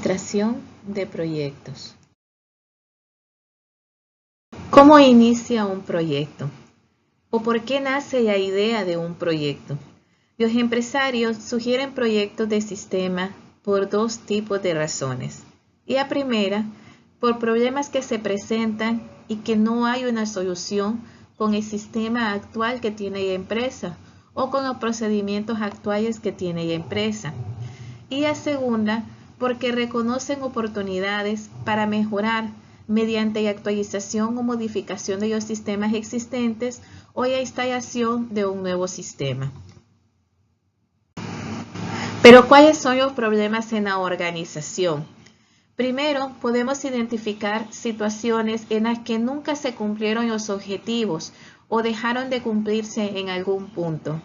Administración de proyectos. ¿Cómo inicia un proyecto? ¿O por qué nace la idea de un proyecto? Los empresarios sugieren proyectos de sistema por dos tipos de razones. Y la primera, por problemas que se presentan y que no hay una solución con el sistema actual que tiene la empresa o con los procedimientos actuales que tiene la empresa. Y la segunda, porque reconocen oportunidades para mejorar mediante la actualización o modificación de los sistemas existentes o la instalación de un nuevo sistema. Pero ¿cuáles son los problemas en la organización? Primero, podemos identificar situaciones en las que nunca se cumplieron los objetivos o dejaron de cumplirse en algún punto.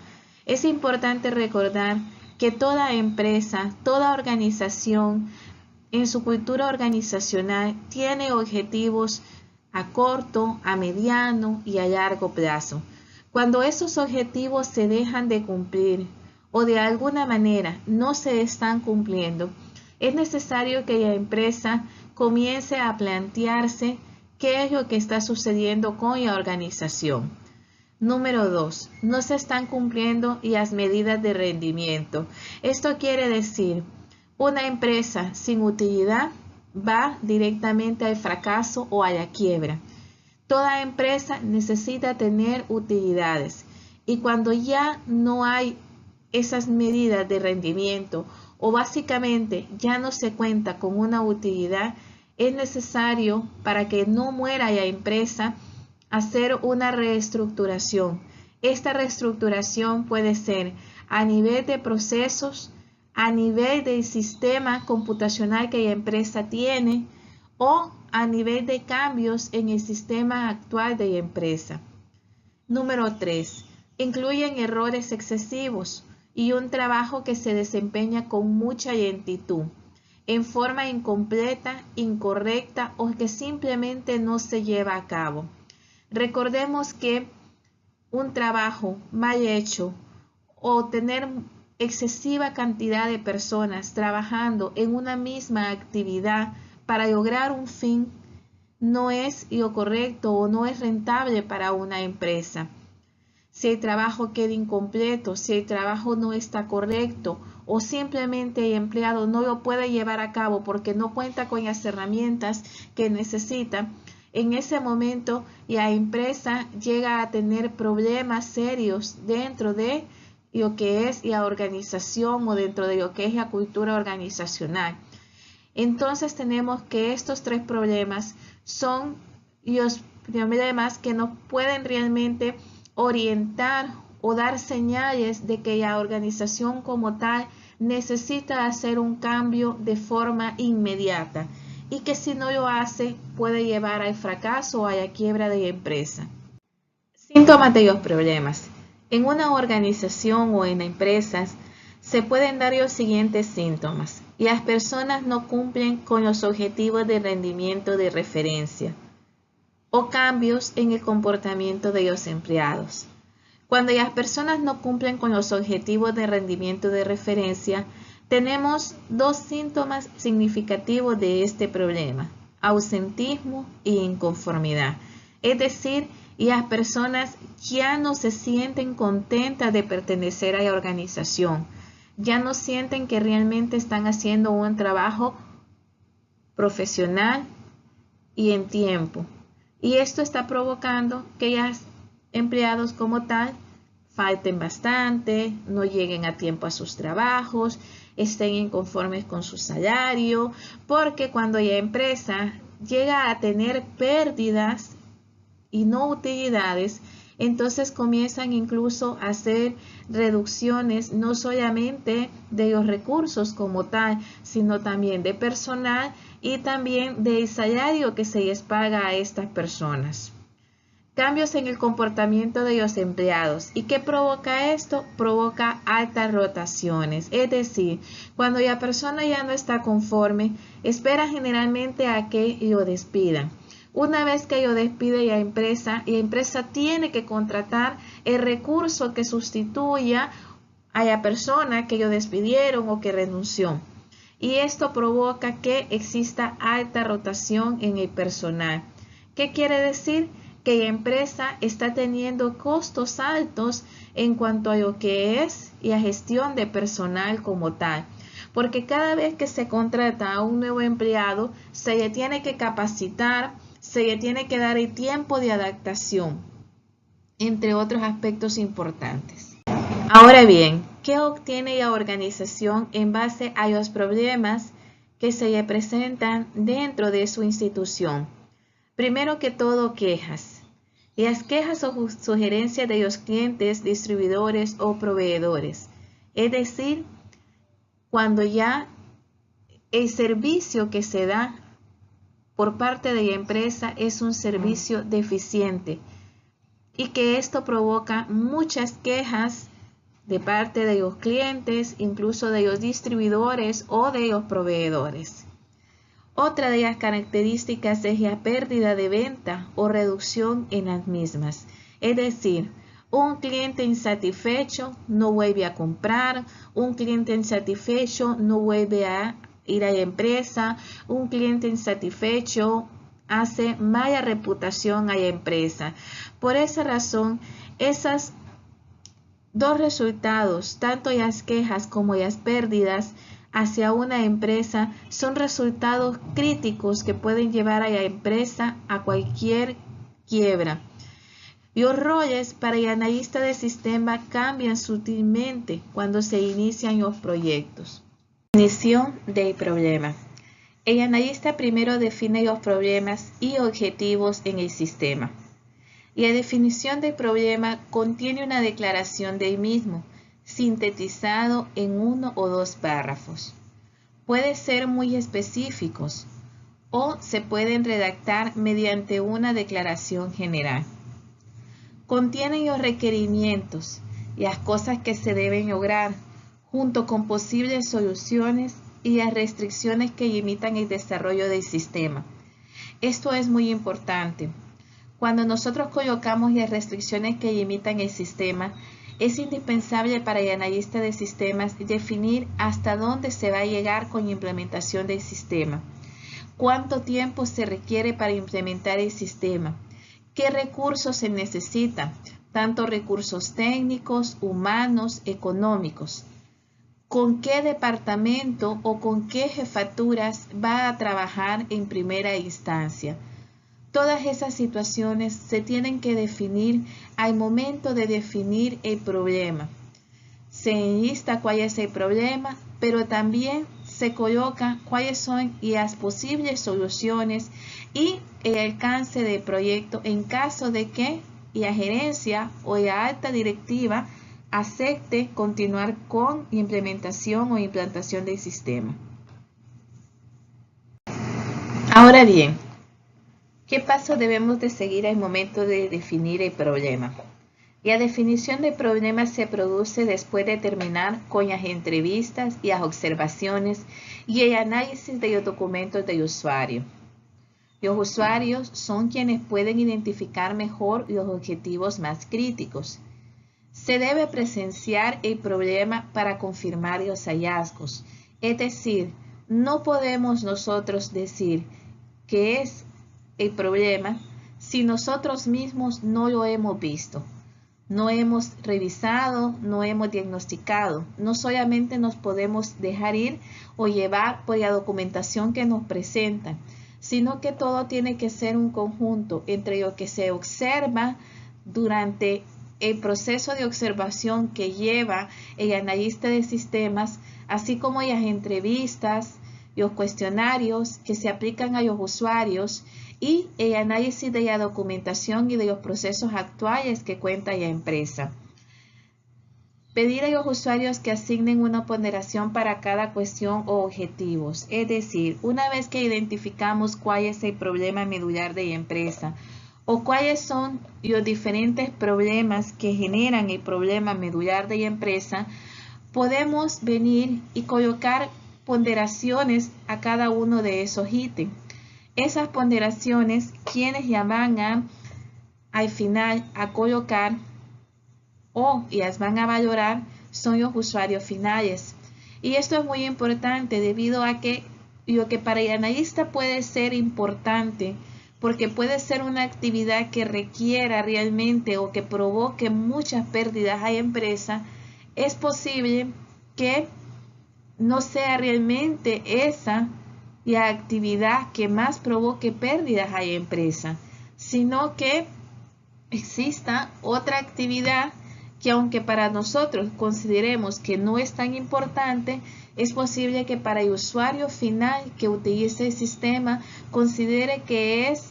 Es importante recordar que toda empresa, toda organización, en su cultura organizacional tiene objetivos a corto, a mediano y a largo plazo. Cuando esos objetivos se dejan de cumplir o de alguna manera no se están cumpliendo, es necesario que la empresa comience a plantearse qué es lo que está sucediendo con la organización. Número 2. No se están cumpliendo las medidas de rendimiento. Esto quiere decir, una empresa sin utilidad va directamente al fracaso o a la quiebra. Toda empresa necesita tener utilidades y cuando ya no hay esas medidas de rendimiento o básicamente ya no se cuenta con una utilidad, es necesario para que no muera la empresa hacer una reestructuración. Esta reestructuración puede ser a nivel de procesos, a nivel del sistema computacional que la empresa tiene o a nivel de cambios en el sistema actual de la empresa. Número 3. Incluyen errores excesivos y un trabajo que se desempeña con mucha lentitud, en forma incompleta, incorrecta o que simplemente no se lleva a cabo. Recordemos que un trabajo mal hecho o tener excesiva cantidad de personas trabajando en una misma actividad para lograr un fin no es lo correcto o no es rentable para una empresa. Si el trabajo queda incompleto, si el trabajo no está correcto o simplemente el empleado no lo puede llevar a cabo porque no cuenta con las herramientas que necesita, en ese momento la empresa llega a tener problemas serios dentro de lo que es la organización o dentro de lo que es la cultura organizacional. Entonces tenemos que estos tres problemas son los problemas que nos pueden realmente orientar o dar señales de que la organización como tal necesita hacer un cambio de forma inmediata y que si no lo hace puede llevar al fracaso o a la quiebra de la empresa. Síntomas de los problemas. En una organización o en empresas se pueden dar los siguientes síntomas. Las personas no cumplen con los objetivos de rendimiento de referencia o cambios en el comportamiento de los empleados. Cuando las personas no cumplen con los objetivos de rendimiento de referencia, tenemos dos síntomas significativos de este problema: ausentismo e inconformidad. Es decir, las personas ya no se sienten contentas de pertenecer a la organización, ya no sienten que realmente están haciendo un trabajo profesional y en tiempo. Y esto está provocando que los empleados como tal falten bastante, no lleguen a tiempo a sus trabajos, estén inconformes con su salario, porque cuando la empresa llega a tener pérdidas y no utilidades, entonces comienzan incluso a hacer reducciones no solamente de los recursos como tal, sino también de personal y también del salario que se les paga a estas personas. Cambios en el comportamiento de los empleados. ¿Y qué provoca esto? Provoca altas rotaciones. Es decir, cuando la persona ya no está conforme, espera generalmente a que lo despidan. Una vez que lo despide la empresa tiene que contratar el recurso que sustituya a la persona que lo despidieron o que renunció. y esto provoca que exista alta rotación en el personal. ¿Qué quiere decir? Que la empresa está teniendo costos altos en cuanto a lo que es y a gestión de personal como tal. Porque cada vez que se contrata a un nuevo empleado, se le tiene que capacitar, se le tiene que dar el tiempo de adaptación, entre otros aspectos importantes. Ahora bien, ¿qué obtiene la organización en base a los problemas que se le presentan dentro de su institución? Primero que todo, quejas. Las quejas o sugerencias de los clientes, distribuidores o proveedores. Es decir, cuando ya el servicio que se da por parte de la empresa es un servicio deficiente y que esto provoca muchas quejas de parte de los clientes, incluso de los distribuidores o de los proveedores. Otra de las características es la pérdida de venta o reducción en las mismas. Es decir, un cliente insatisfecho no vuelve a comprar, un cliente insatisfecho no vuelve a ir a la empresa, un cliente insatisfecho hace mala reputación a la empresa. Por esa razón, esos dos resultados, tanto las quejas como las pérdidas, hacia una empresa son resultados críticos que pueden llevar a la empresa a cualquier quiebra. Los roles para el analista de sistema cambian sutilmente cuando se inician los proyectos. Definición del problema. El analista primero define los problemas y objetivos en el sistema. La definición del problema contiene una declaración del mismo, sintetizado en 1 o 2 párrafos. Puede ser muy específicos o se pueden redactar mediante una declaración general. Contienen los requerimientos, las cosas que se deben lograr, junto con posibles soluciones y las restricciones que limitan el desarrollo del sistema. Esto es muy importante. Cuando nosotros colocamos las restricciones que limitan el sistema, es indispensable para el analista de sistemas definir hasta dónde se va a llegar con la implementación del sistema, cuánto tiempo se requiere para implementar el sistema, qué recursos se necesitan, tanto recursos técnicos, humanos, económicos, con qué departamento o con qué jefaturas va a trabajar en primera instancia. Todas esas situaciones se tienen que definir al momento de definir el problema. Se enlista cuál es el problema, pero también se coloca cuáles son las posibles soluciones y el alcance del proyecto en caso de que la gerencia o la alta directiva acepte continuar con la implementación o implantación del sistema. Ahora bien, ¿qué paso debemos de seguir al momento de definir el problema? La definición del problema se produce después de terminar con las entrevistas y las observaciones y el análisis de los documentos del usuario. Los usuarios son quienes pueden identificar mejor los objetivos más críticos. Se debe presenciar el problema para confirmar los hallazgos. Es decir, no podemos nosotros decir que es el problema si nosotros mismos no lo hemos visto, no hemos revisado, no hemos diagnosticado. No solamente nos podemos dejar ir o llevar por la documentación que nos presentan, sino que todo tiene que ser un conjunto entre lo que se observa durante el proceso de observación que lleva el analista de sistemas, así como las entrevistas, los cuestionarios que se aplican a los usuarios y el análisis de la documentación y de los procesos actuales que cuenta la empresa. Pedir a los usuarios que asignen una ponderación para cada cuestión o objetivos. Es decir, una vez que identificamos cuál es el problema medular de la empresa o cuáles son los diferentes problemas que generan el problema medular de la empresa, podemos venir y colocar ponderaciones a cada uno de esos ítems. Esas ponderaciones, quienes ya van al final a colocar o las van a valorar, son los usuarios finales. Y esto es muy importante debido a que lo que para el analista puede ser importante, porque puede ser una actividad que requiera realmente o que provoque muchas pérdidas a la empresa, es posible que no sea realmente esa la actividad que más provoque pérdidas a la empresa, sino que exista otra actividad que, aunque para nosotros consideremos que no es tan importante, es posible que para el usuario final que utilice el sistema considere que es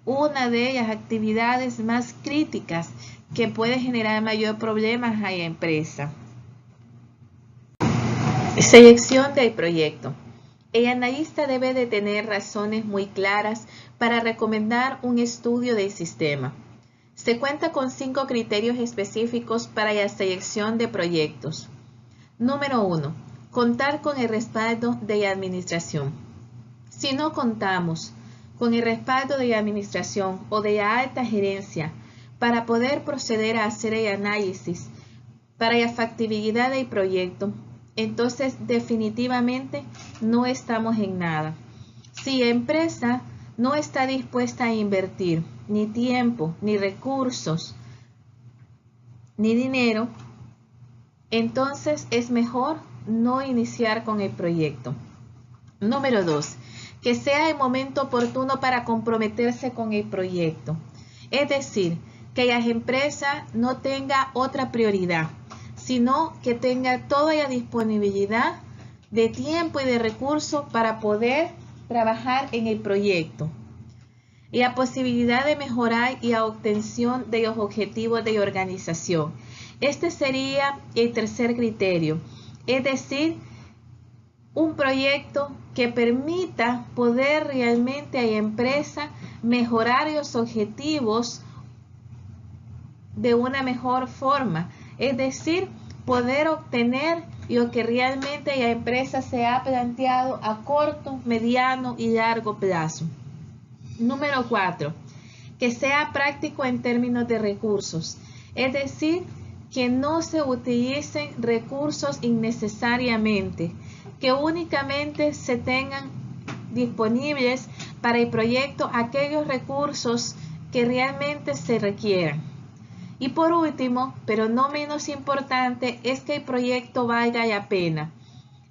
una de las actividades más críticas que puede generar mayor problemas a la empresa. Selección del proyecto. El analista debe de tener razones muy claras para recomendar un estudio del sistema. Se cuenta con 5 criterios específicos para la selección de proyectos. Número 1. Contar con el respaldo de la administración. Si no contamos con el respaldo de la administración o de la alta gerencia para poder proceder a hacer el análisis para la factibilidad del proyecto, entonces definitivamente no estamos en nada. Si la empresa no está dispuesta a invertir ni tiempo, ni recursos, ni dinero, entonces es mejor no iniciar con el proyecto. Número 2. Que sea el momento oportuno para comprometerse con el proyecto. Es decir, que la empresa no tenga otra prioridad, sino que tenga toda la disponibilidad de tiempo y de recursos para poder trabajar en el proyecto. Y la posibilidad de mejorar y la obtención de los objetivos de la organización. Este sería el tercer criterio, es decir, un proyecto que permita poder realmente a la empresa mejorar los objetivos de una mejor forma, es decir, poder obtener lo que realmente la empresa se ha planteado a corto, mediano y largo plazo. Número 4. Que sea práctico en términos de recursos, es decir, que no se utilicen recursos innecesariamente, que únicamente se tengan disponibles para el proyecto aquellos recursos que realmente se requieran. Y por último, pero no menos importante, es que el proyecto valga la pena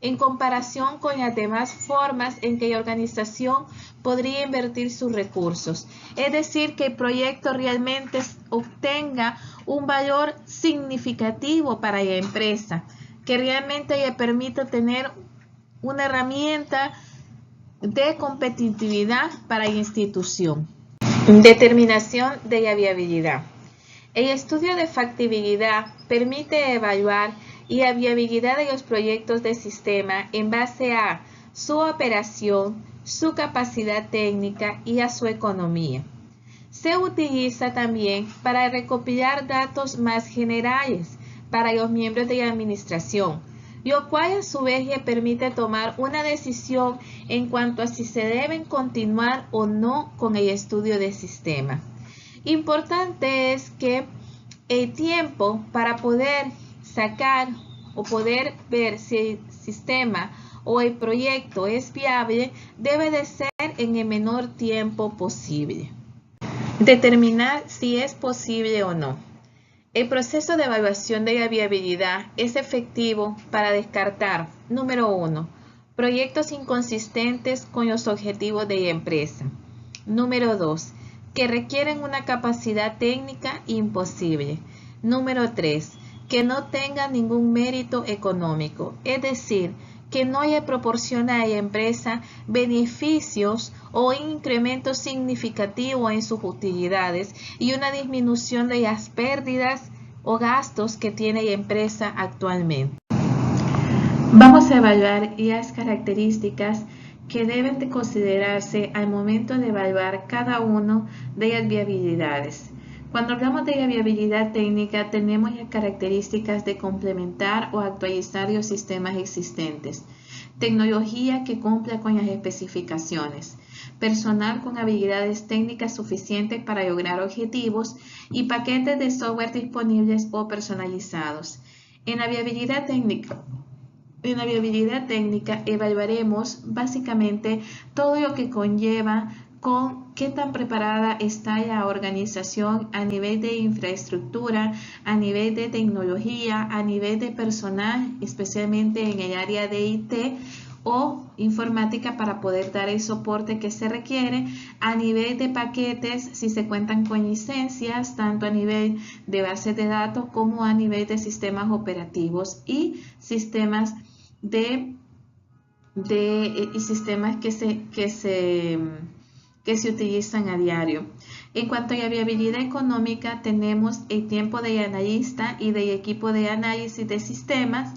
en comparación con las demás formas en que la organización podría invertir sus recursos. Es decir, que el proyecto realmente obtenga un valor significativo para la empresa, que realmente le permita tener una herramienta de competitividad para la institución. Determinación de la viabilidad. El estudio de factibilidad permite evaluar la viabilidad de los proyectos de sistema en base a su operación, su capacidad técnica y a su economía. Se utiliza también para recopilar datos más generales para los miembros de la administración, lo cual a su vez le permite tomar una decisión en cuanto a si se deben continuar o no con el estudio de sistema. Importante es que el tiempo para poder sacar o poder ver si el sistema o el proyecto es viable debe de ser en el menor tiempo posible. Determinar si es posible o no. El proceso de evaluación de la viabilidad es efectivo para descartar, número 1, proyectos inconsistentes con los objetivos de la empresa. Número 2, que requieren una capacidad técnica imposible. Número 3, que no tengan ningún mérito económico, es decir, que no le proporciona a la empresa beneficios o incremento significativo en sus utilidades y una disminución de las pérdidas o gastos que tiene la empresa actualmente. Vamos a evaluar las características que deben de considerarse al momento de evaluar cada una de las viabilidades. Cuando hablamos de la viabilidad técnica, tenemos las características de complementar o actualizar los sistemas existentes, tecnología que cumpla con las especificaciones, personal con habilidades técnicas suficientes para lograr objetivos y paquetes de software disponibles o personalizados. En la viabilidad técnica, En la viabilidad técnica evaluaremos básicamente todo lo que conlleva con qué tan preparada está la organización a nivel de infraestructura, a nivel de tecnología, a nivel de personal, especialmente en el área de IT o informática para poder dar el soporte que se requiere, a nivel de paquetes si se cuentan con licencias, tanto a nivel de bases de datos como a nivel de sistemas operativos y sistemas sistemas que se utilizan a diario. En cuanto a la viabilidad económica, tenemos el tiempo del analista y del equipo de análisis de sistemas,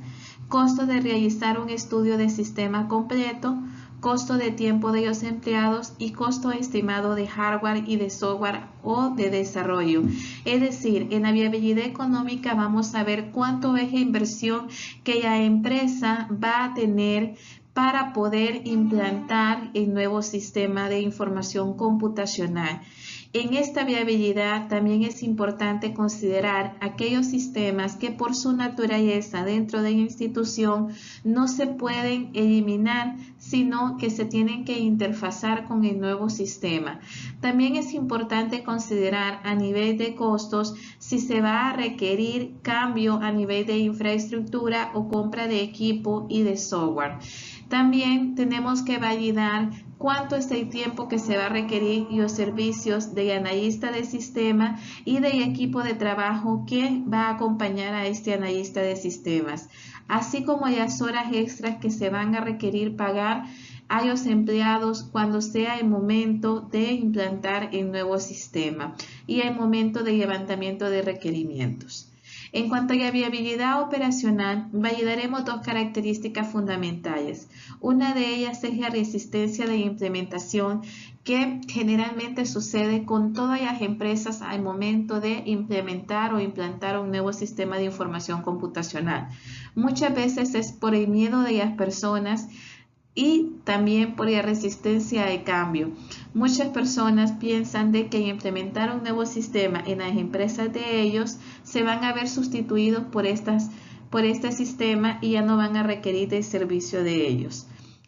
costo de realizar un estudio de sistema completo, costo de tiempo de los empleados y costo estimado de hardware y de software o de desarrollo. Es decir, en la viabilidad económica vamos a ver cuánto es la inversión que la empresa va a tener para poder implantar el nuevo sistema de información computacional. En esta viabilidad también es importante considerar aquellos sistemas que por su naturaleza dentro de la institución no se pueden eliminar, sino que se tienen que interfazar con el nuevo sistema. También es importante considerar a nivel de costos si se va a requerir cambio a nivel de infraestructura o compra de equipo y de software. También tenemos que validar cuánto es el tiempo que se va a requerir y los servicios del analista de sistema y del equipo de trabajo que va a acompañar a este analista de sistemas, así como las horas extras que se van a requerir pagar a los empleados cuando sea el momento de implantar el nuevo sistema y el momento de levantamiento de requerimientos. En cuanto a la viabilidad operacional, validaremos dos características fundamentales. Una de ellas es la resistencia de implementación que generalmente sucede con todas las empresas al momento de implementar o implantar un nuevo sistema de información computacional. Muchas veces es por el miedo de las personas y también por la resistencia al cambio. Muchas personas piensan de que implementar un nuevo sistema en las empresas de ellos se van a ver sustituidos por este sistema y ya no van a requerir el servicio de ellos.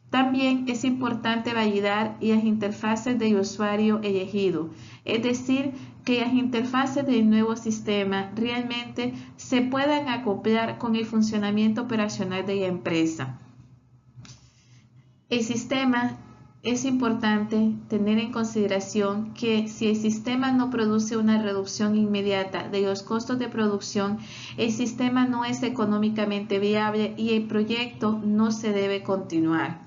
También es importante validar las interfaces del usuario elegido, es decir, que las interfaces del nuevo sistema realmente se puedan acoplar con el funcionamiento operacional de la empresa. El sistema, es importante tener en consideración que si el sistema no produce una reducción inmediata de los costos de producción, el sistema no es económicamente viable y el proyecto no se debe continuar.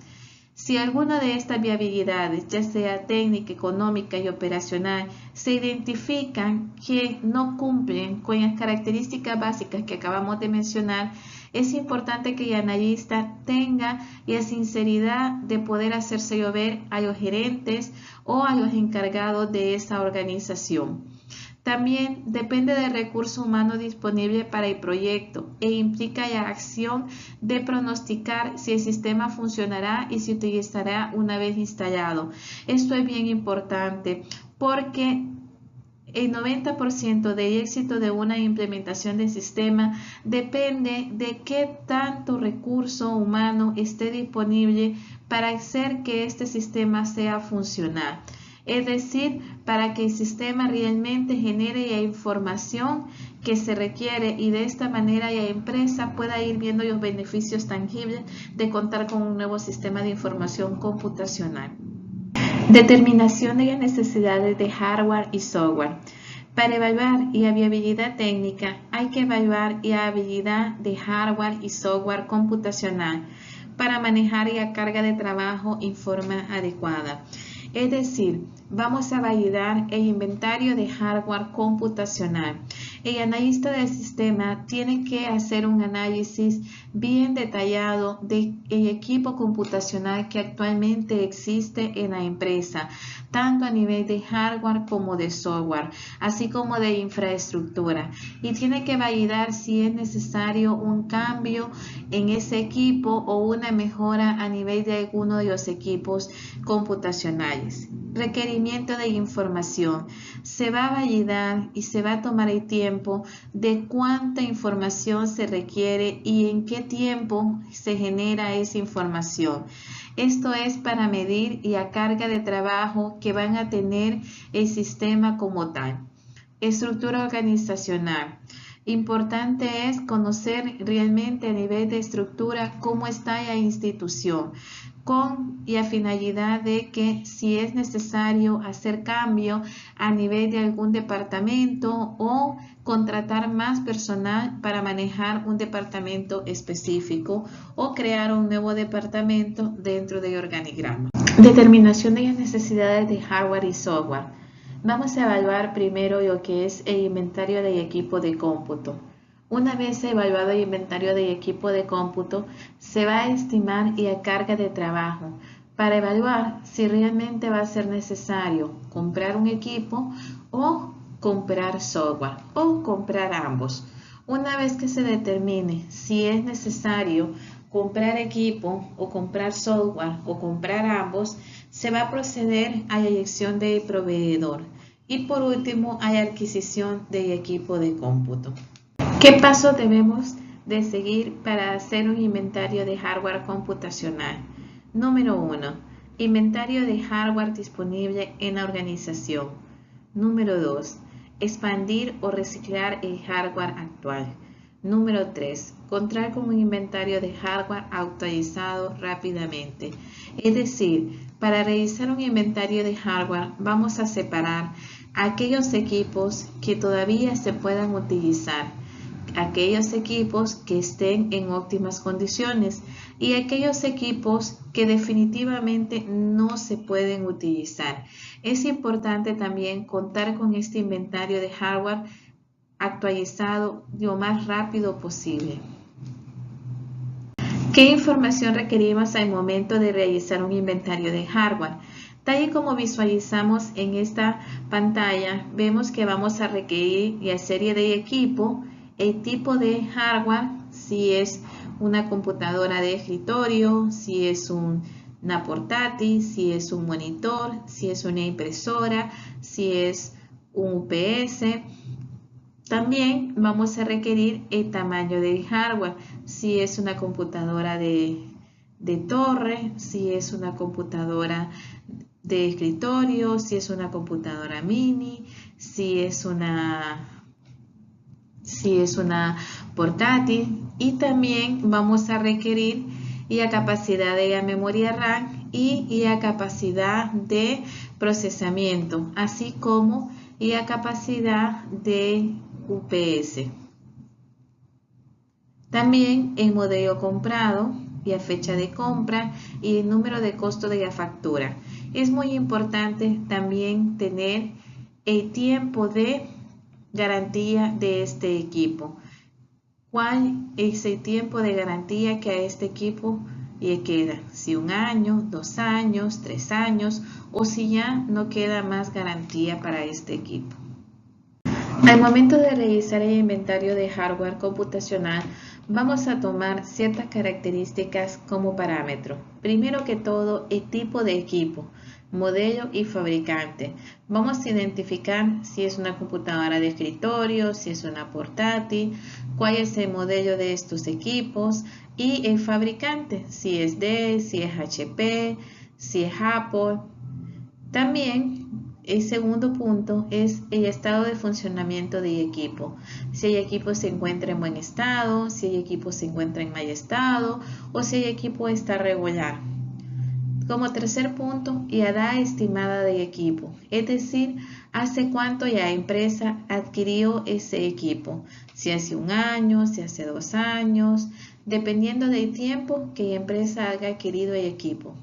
Si alguna de estas viabilidades, ya sea técnica, económica y operacional, se identifican que no cumplen con las características básicas que acabamos de mencionar, es importante que el analista tenga la sinceridad de poder hacérselo ver a los gerentes o a los encargados de esa organización. También depende del recurso humano disponible para el proyecto e implica la acción de pronosticar si el sistema funcionará y se utilizará una vez instalado. Esto es bien importante porque el 90% del éxito de una implementación de sistema depende de qué tanto recurso humano esté disponible para hacer que este sistema sea funcional. Es decir, para que el sistema realmente genere la información que se requiere y de esta manera la empresa pueda ir viendo los beneficios tangibles de contar con un nuevo sistema de información computacional. Determinación de las necesidades de hardware y software. Para evaluar la viabilidad técnica hay que evaluar la habilidad de hardware y software computacional para manejar la carga de trabajo en forma adecuada. Es decir, vamos a validar el inventario de hardware computacional. El analista del sistema tiene que hacer un análisis bien detallado del equipo computacional que actualmente existe en la empresa, tanto a nivel de hardware como de software, así como de infraestructura. Y tiene que validar si es necesario un cambio en ese equipo o una mejora a nivel de alguno de los equipos computacionales. Requerimiento de información. Se va a validar y se va a tomar el tiempo de cuánta información se requiere y en qué tiempo se genera esa información. Esto es para medir y a carga de trabajo que van a tener el sistema como tal. Estructura organizacional. Importante es conocer realmente a nivel de estructura cómo está la institución, con y a finalidad de que si es necesario hacer cambio a nivel de algún departamento o contratar más personal para manejar un departamento específico o crear un nuevo departamento dentro del organigrama. Determinación de las necesidades de hardware y software. Vamos a evaluar primero lo que es el inventario de equipo de cómputo. Una vez evaluado el inventario de equipo de cómputo, se va a estimar la carga de trabajo para evaluar si realmente va a ser necesario comprar un equipo o comprar software o comprar ambos. Una vez que se determine si es necesario comprar equipo o comprar software o comprar ambos, se va a proceder a la elección del proveedor y por último a la adquisición del equipo de cómputo. ¿Qué pasos debemos de seguir para hacer un inventario de hardware computacional? Número 1. Inventario de hardware disponible en la organización. Número 2. Expandir o reciclar el hardware actual. Número 3. Contar con un inventario de hardware actualizado rápidamente. Es decir, para realizar un inventario de hardware vamos a separar aquellos equipos que todavía se puedan utilizar, aquellos equipos que estén en óptimas condiciones y aquellos equipos que definitivamente no se pueden utilizar. Es importante también contar con este inventario de hardware actualizado lo más rápido posible. ¿Qué información requerimos al momento de realizar un inventario de hardware? Tal y como visualizamos en esta pantalla, vemos que vamos a requerir la serie de equipo, el tipo de hardware, si es una computadora de escritorio, si es una portátil, si es un monitor, si es una impresora, si es un UPS. También vamos a requerir el tamaño del hardware, si es una computadora de torre, si es una computadora de escritorio, si es una computadora mini, si es una portátil, y también vamos a requerir la capacidad de la memoria RAM y la capacidad de procesamiento, así como la capacidad de UPS. También el modelo comprado, la fecha de compra y el número de costo de la factura. Es muy importante también tener el tiempo de garantía de este equipo. ¿Cuál es el tiempo de garantía que a este equipo le queda? Si 1 año, 2 años, 3 años o si ya no queda más garantía para este equipo. Al momento de realizar el inventario de hardware computacional, vamos a tomar ciertas características como parámetro. Primero que todo, el tipo de equipo, modelo y fabricante. Vamos a identificar si es una computadora de escritorio, si es una portátil, cuál es el modelo de estos equipos y el fabricante, si es Dell, si es HP, si es Apple. También el segundo punto es el estado de funcionamiento del equipo. Si el equipo se encuentra en buen estado, si el equipo se encuentra en mal estado o si el equipo está regular. Como tercer punto, la edad estimada del equipo, es decir, hace cuánto la empresa adquirió ese equipo, si hace 1 año, si hace 2 años, dependiendo del tiempo que la empresa haya adquirido el equipo.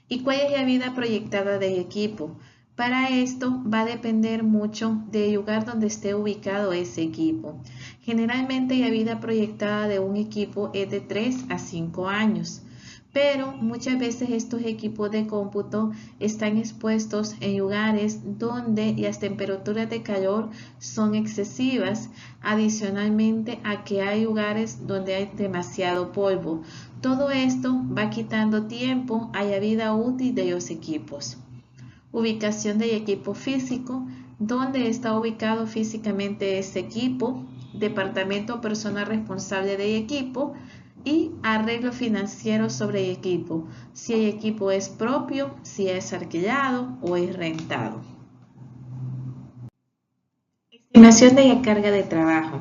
¿Y cuál es la vida proyectada del equipo? Para esto va a depender mucho del lugar donde esté ubicado ese equipo. Generalmente la vida proyectada de un equipo es de 3 a 5 años. Pero muchas veces estos equipos de cómputo están expuestos en lugares donde las temperaturas de calor son excesivas, adicionalmente a que hay lugares donde hay demasiado polvo. Todo esto va quitando tiempo a la vida útil de los equipos. Ubicación del equipo físico, dónde está ubicado físicamente ese equipo, departamento o persona responsable del equipo y arreglo financiero sobre el equipo, si el equipo es propio, si es alquilado o es rentado. Estimación de la carga de trabajo.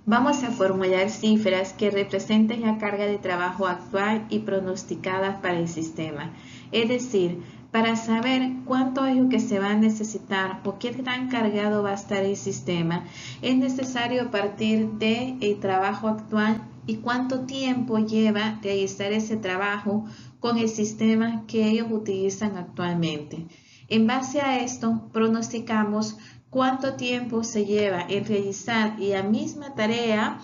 Vamos a formular cifras que representen la carga de trabajo actual y pronosticada para el sistema, es decir, para saber cuánto es lo que se va a necesitar o qué tan cargado va a estar el sistema, es necesario partir del trabajo actual y cuánto tiempo lleva realizar ese trabajo con el sistema que ellos utilizan actualmente. En base a esto, pronosticamos cuánto tiempo se lleva en realizar la misma tarea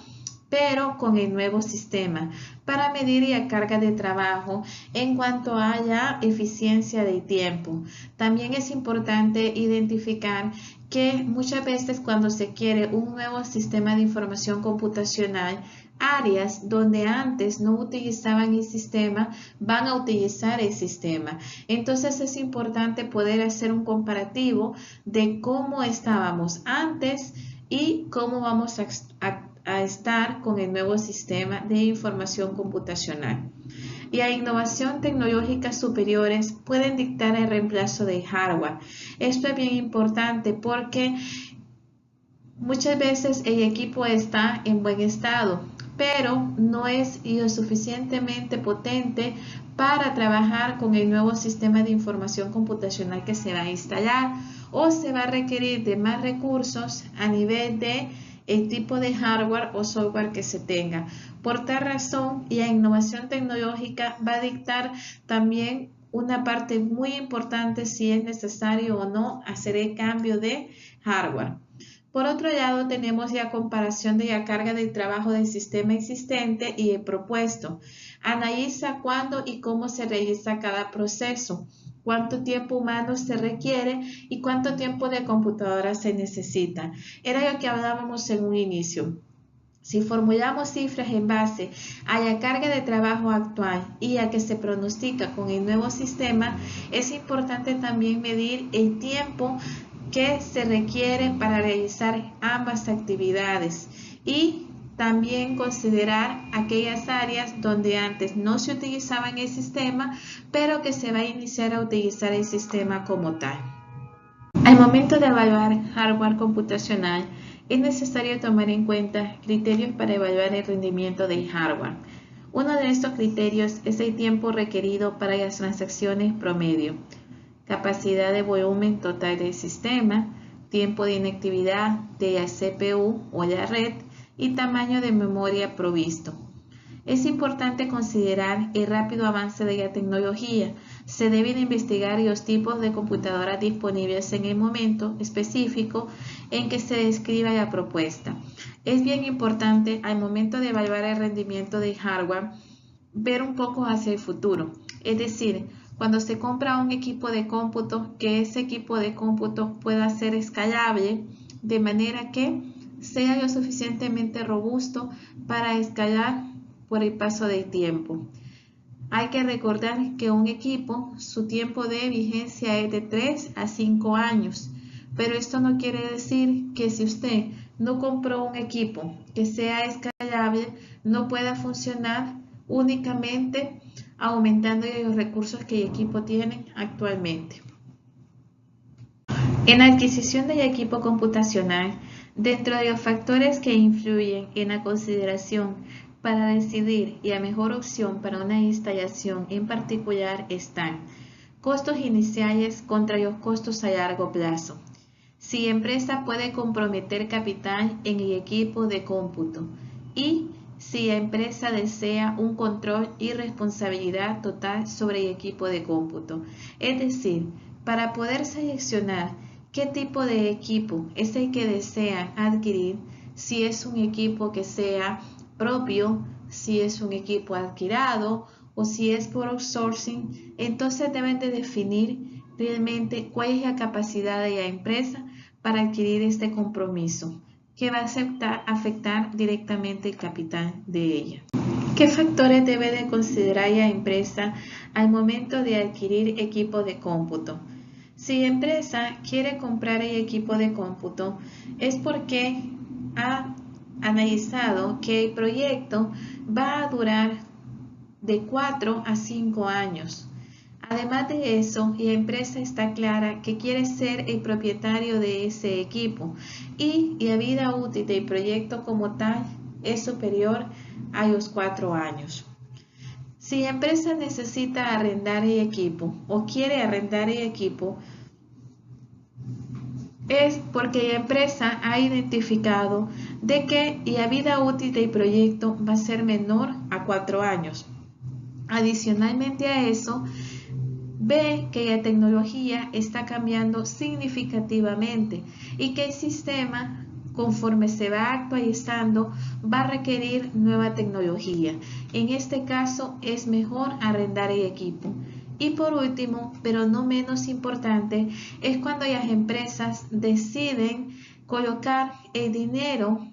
pero con el nuevo sistema, para medir la carga de trabajo en cuanto a la eficiencia de tiempo. También es importante identificar que muchas veces cuando se quiere un nuevo sistema de información computacional, áreas donde antes no utilizaban el sistema van a utilizar el sistema. Entonces es importante poder hacer un comparativo de cómo estábamos antes y cómo vamos a estar con el nuevo sistema de información computacional. Y la innovación tecnológica superiores pueden dictar el reemplazo del hardware. Esto es bien importante porque muchas veces el equipo está en buen estado, pero no es lo suficientemente potente para trabajar con el nuevo sistema de información computacional que se va a instalar, o se va a requerir de más recursos a nivel de el tipo de hardware o software que se tenga. Por tal razón, la innovación tecnológica va a dictar también una parte muy importante si es necesario o no hacer el cambio de hardware. Por otro lado, tenemos la comparación de la carga de trabajo del sistema existente y el propuesto. Analiza cuándo y cómo se realiza cada proceso, cuánto tiempo humano se requiere y cuánto tiempo de computadora se necesita. Era lo que hablábamos en un inicio. Si formulamos cifras en base a la carga de trabajo actual y a que se pronostica con el nuevo sistema, es importante también medir el tiempo que se requiere para realizar ambas actividades y también considerar aquellas áreas donde antes no se utilizaba el sistema, pero que se va a iniciar a utilizar el sistema como tal. Al momento de evaluar hardware computacional, es necesario tomar en cuenta criterios para evaluar el rendimiento del hardware. Uno de estos criterios es el tiempo requerido para las transacciones promedio, capacidad de volumen total del sistema, tiempo de inactividad de la CPU o la red y tamaño de memoria provisto. Es importante considerar el rápido avance de la tecnología. Se deben investigar los tipos de computadoras disponibles en el momento específico en que se describa la propuesta. Es bien importante al momento de evaluar el rendimiento del hardware ver un poco hacia el futuro, es decir, cuando se compra un equipo de cómputo, que ese equipo de cómputo pueda ser escalable de manera que sea lo suficientemente robusto para escalar por el paso del tiempo. Hay que recordar que un equipo, su tiempo de vigencia es de 3 a 5 años, pero esto no quiere decir que si usted no compró un equipo que sea escalable, no pueda funcionar únicamente aumentando los recursos que el equipo tiene actualmente. En la adquisición del equipo computacional, dentro de los factores que influyen en la consideración para decidir la mejor opción para una instalación en particular están costos iniciales contra los costos a largo plazo. Si la empresa puede comprometer capital en el equipo de cómputo y si la empresa desea un control y responsabilidad total sobre el equipo de cómputo. Es decir, para poder seleccionar qué tipo de equipo es el que desean adquirir, si es un equipo que sea propio, si es un equipo alquilado o si es por outsourcing, entonces deben de definir realmente cuál es la capacidad de la empresa para adquirir este compromiso, que va a afectar directamente el capital de ella. ¿Qué factores debe de considerar la empresa al momento de adquirir equipo de cómputo? Si la empresa quiere comprar el equipo de cómputo, es porque ha analizado que el proyecto va a durar de 4 a 5 años. Además de eso, la empresa está clara que quiere ser el propietario de ese equipo y la vida útil del proyecto como tal es superior a los 4 años. Si la empresa necesita arrendar el equipo o quiere arrendar el equipo, es porque la empresa ha identificado de que la vida útil del proyecto va a ser menor a 4 años. Adicionalmente a eso, ve que la tecnología está cambiando significativamente y que el sistema, conforme se va actualizando, va a requerir nueva tecnología. En este caso, es mejor arrendar el equipo. Y por último, pero no menos importante, es cuando las empresas deciden colocar el dinero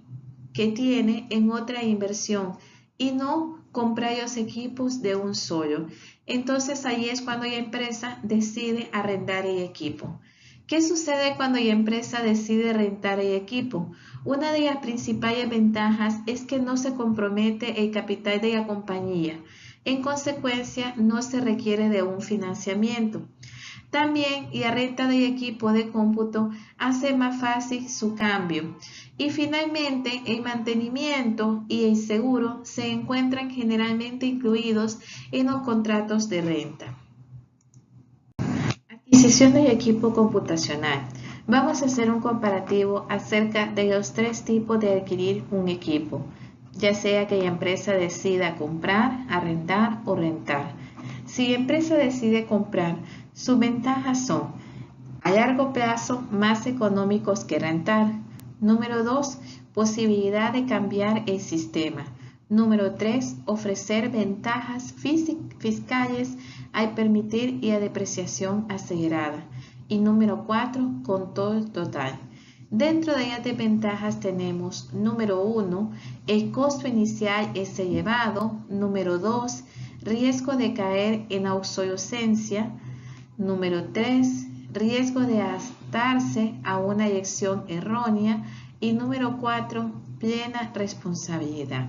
que tiene en otra inversión y no comprar los equipos de un solo. Entonces ahí es cuando la empresa decide arrendar el equipo. ¿Qué sucede cuando la empresa decide rentar el equipo? Una de las principales ventajas es que no se compromete el capital de la compañía. En consecuencia, no se requiere de un financiamiento. También la renta del equipo de cómputo hace más fácil su cambio. Y finalmente, el mantenimiento y el seguro se encuentran generalmente incluidos en los contratos de renta. Adquisición del equipo computacional. Vamos a hacer un comparativo acerca de los 3 tipos de adquirir un equipo, ya sea que la empresa decida comprar, arrendar o rentar. Si la empresa decide comprar, sus ventajas son a largo plazo más económicos que rentar. Número 2, posibilidad de cambiar el sistema. Número 3, ofrecer ventajas fiscales al permitir la depreciación acelerada. Y número 4, control total. Dentro de las desventajas tenemos, número 1, el costo inicial es elevado. Número 2, riesgo de caer en obsolescencia. Número 3, riesgo de adaptarse a una elección errónea. Y número 4, plena responsabilidad.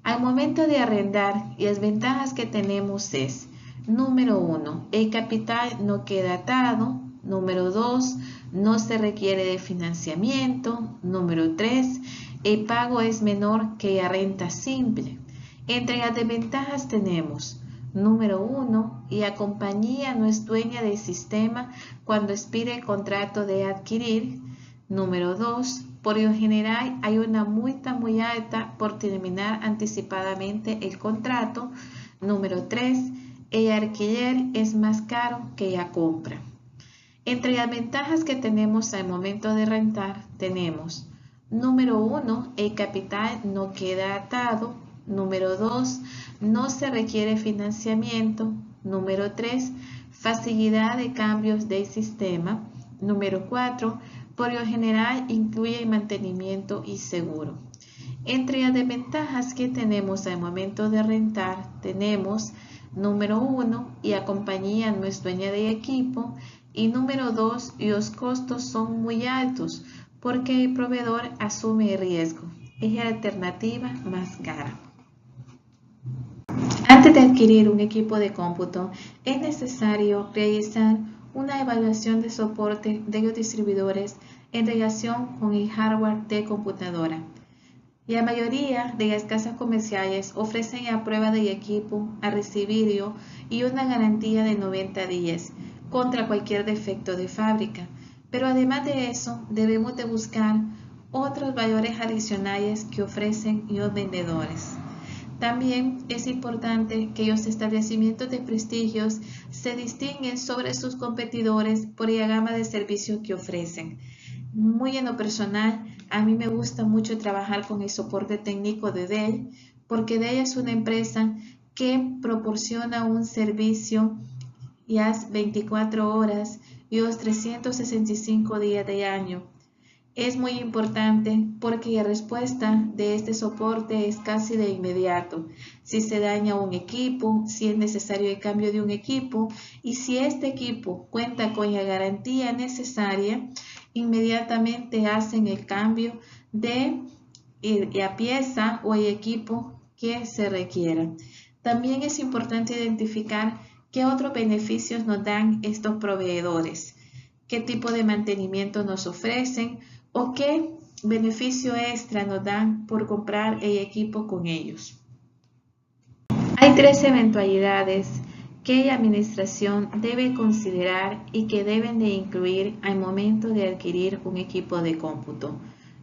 Al momento de arrendar, las ventajas que tenemos es, número 1, el capital no queda atado. Número 2, no se requiere de financiamiento. Número 3, el pago es menor que la renta simple. Entre las desventajas tenemos, número 1, la compañía no es dueña del sistema cuando expire el contrato de adquirir. Número 2, por lo general hay una multa muy alta por terminar anticipadamente el contrato. Número 3, el alquiler es más caro que la compra. Entre las ventajas que tenemos al momento de rentar tenemos, número 1, el capital no queda atado. Número 2, no se requiere financiamiento. Número 3, facilidad de cambios del sistema. Número 4, por lo general incluye el mantenimiento y seguro. Entre las desventajas que tenemos al momento de rentar tenemos, número 1, la compañía no es dueña del equipo. Y número 2, los costos son muy altos porque el proveedor asume el riesgo. Es la alternativa más cara. Antes de adquirir un equipo de cómputo, es necesario realizar una evaluación de soporte de los distribuidores en relación con el hardware de computadora. La mayoría de las casas comerciales ofrecen la prueba del equipo a recibirlo y una garantía de 90 días contra cualquier defecto de fábrica. Pero además de eso, debemos de buscar otros valores adicionales que ofrecen los vendedores. También es importante que los establecimientos de prestigios se distinguen sobre sus competidores por la gama de servicios que ofrecen. Muy en lo personal, a mí me gusta mucho trabajar con el soporte técnico de Dell, porque Dell es una empresa que proporciona un servicio las 24 horas y los 365 días del año. Es muy importante porque la respuesta de este soporte es casi de inmediato. Si se daña un equipo, si es necesario el cambio de un equipo y si este equipo cuenta con la garantía necesaria, inmediatamente hacen el cambio de y a pieza o el equipo que se requiera. También es importante identificar qué otros beneficios nos dan estos proveedores, qué tipo de mantenimiento nos ofrecen o qué beneficio extra nos dan por comprar el equipo con ellos. Hay 3 eventualidades que la administración debe considerar y que deben de incluir al momento de adquirir un equipo de cómputo.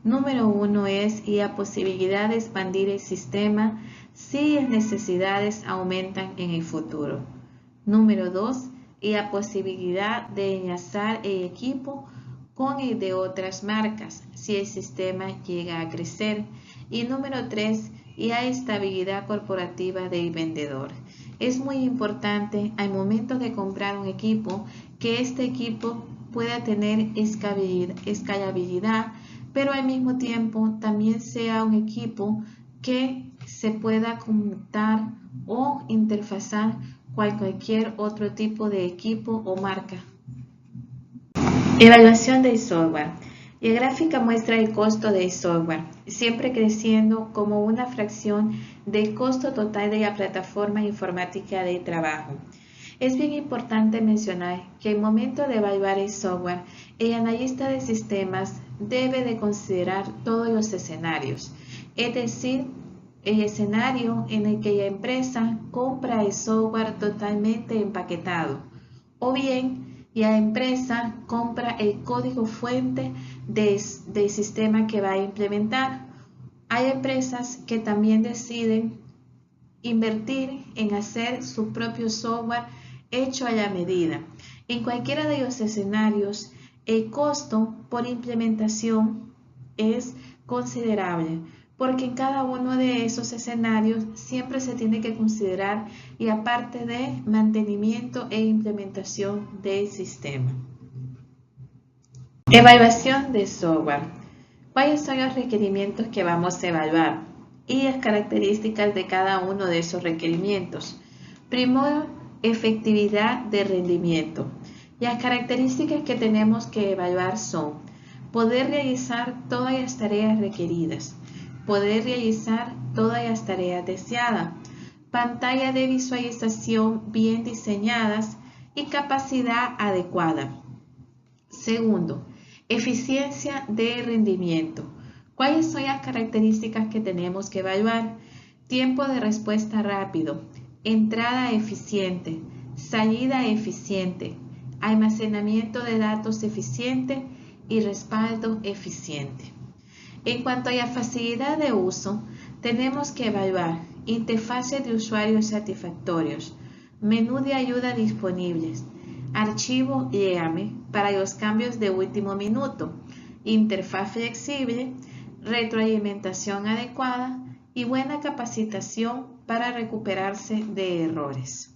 Número 1 es la posibilidad de expandir el sistema si las necesidades aumentan en el futuro. Número 2, la posibilidad de enlazar el equipo con el de otras marcas si el sistema llega a crecer. Y número 3, la estabilidad corporativa del vendedor. Es muy importante al momento de comprar un equipo que este equipo pueda tener escalabilidad, pero al mismo tiempo también sea un equipo que se pueda conectar o interfazar con cualquier otro tipo de equipo o marca. Evaluación del software. La gráfica muestra el costo del software, siempre creciendo como una fracción del costo total de la plataforma informática de trabajo. Es bien importante mencionar que al momento de evaluar el software, el analista de sistemas debe de considerar todos los escenarios, es decir, el escenario en el que la empresa compra el software totalmente empaquetado, o bien la empresa compra el código fuente del sistema que va a implementar. Hay empresas que también deciden invertir en hacer su propio software hecho a la medida. En cualquiera de los escenarios, el costo por implementación es considerable, porque en cada uno de esos escenarios siempre se tiene que considerar la parte de mantenimiento e implementación del sistema. Evaluación de software. ¿Cuáles son los requerimientos que vamos a evaluar? Y las características de cada uno de esos requerimientos. Primero, efectividad de rendimiento. Las características que tenemos que evaluar son poder realizar todas las tareas requeridas, poder realizar todas las tareas deseadas, pantalla de visualización bien diseñadas y capacidad adecuada. Segundo, eficiencia de rendimiento. ¿Cuáles son las características que tenemos que evaluar? Tiempo de respuesta rápido, entrada eficiente, salida eficiente, almacenamiento de datos eficiente y respaldo eficiente. En cuanto a la facilidad de uso, tenemos que evaluar interfaces de usuario satisfactorios, menú de ayuda disponibles, archivo léame para los cambios de último minuto, interfaz flexible, retroalimentación adecuada y buena capacitación para recuperarse de errores.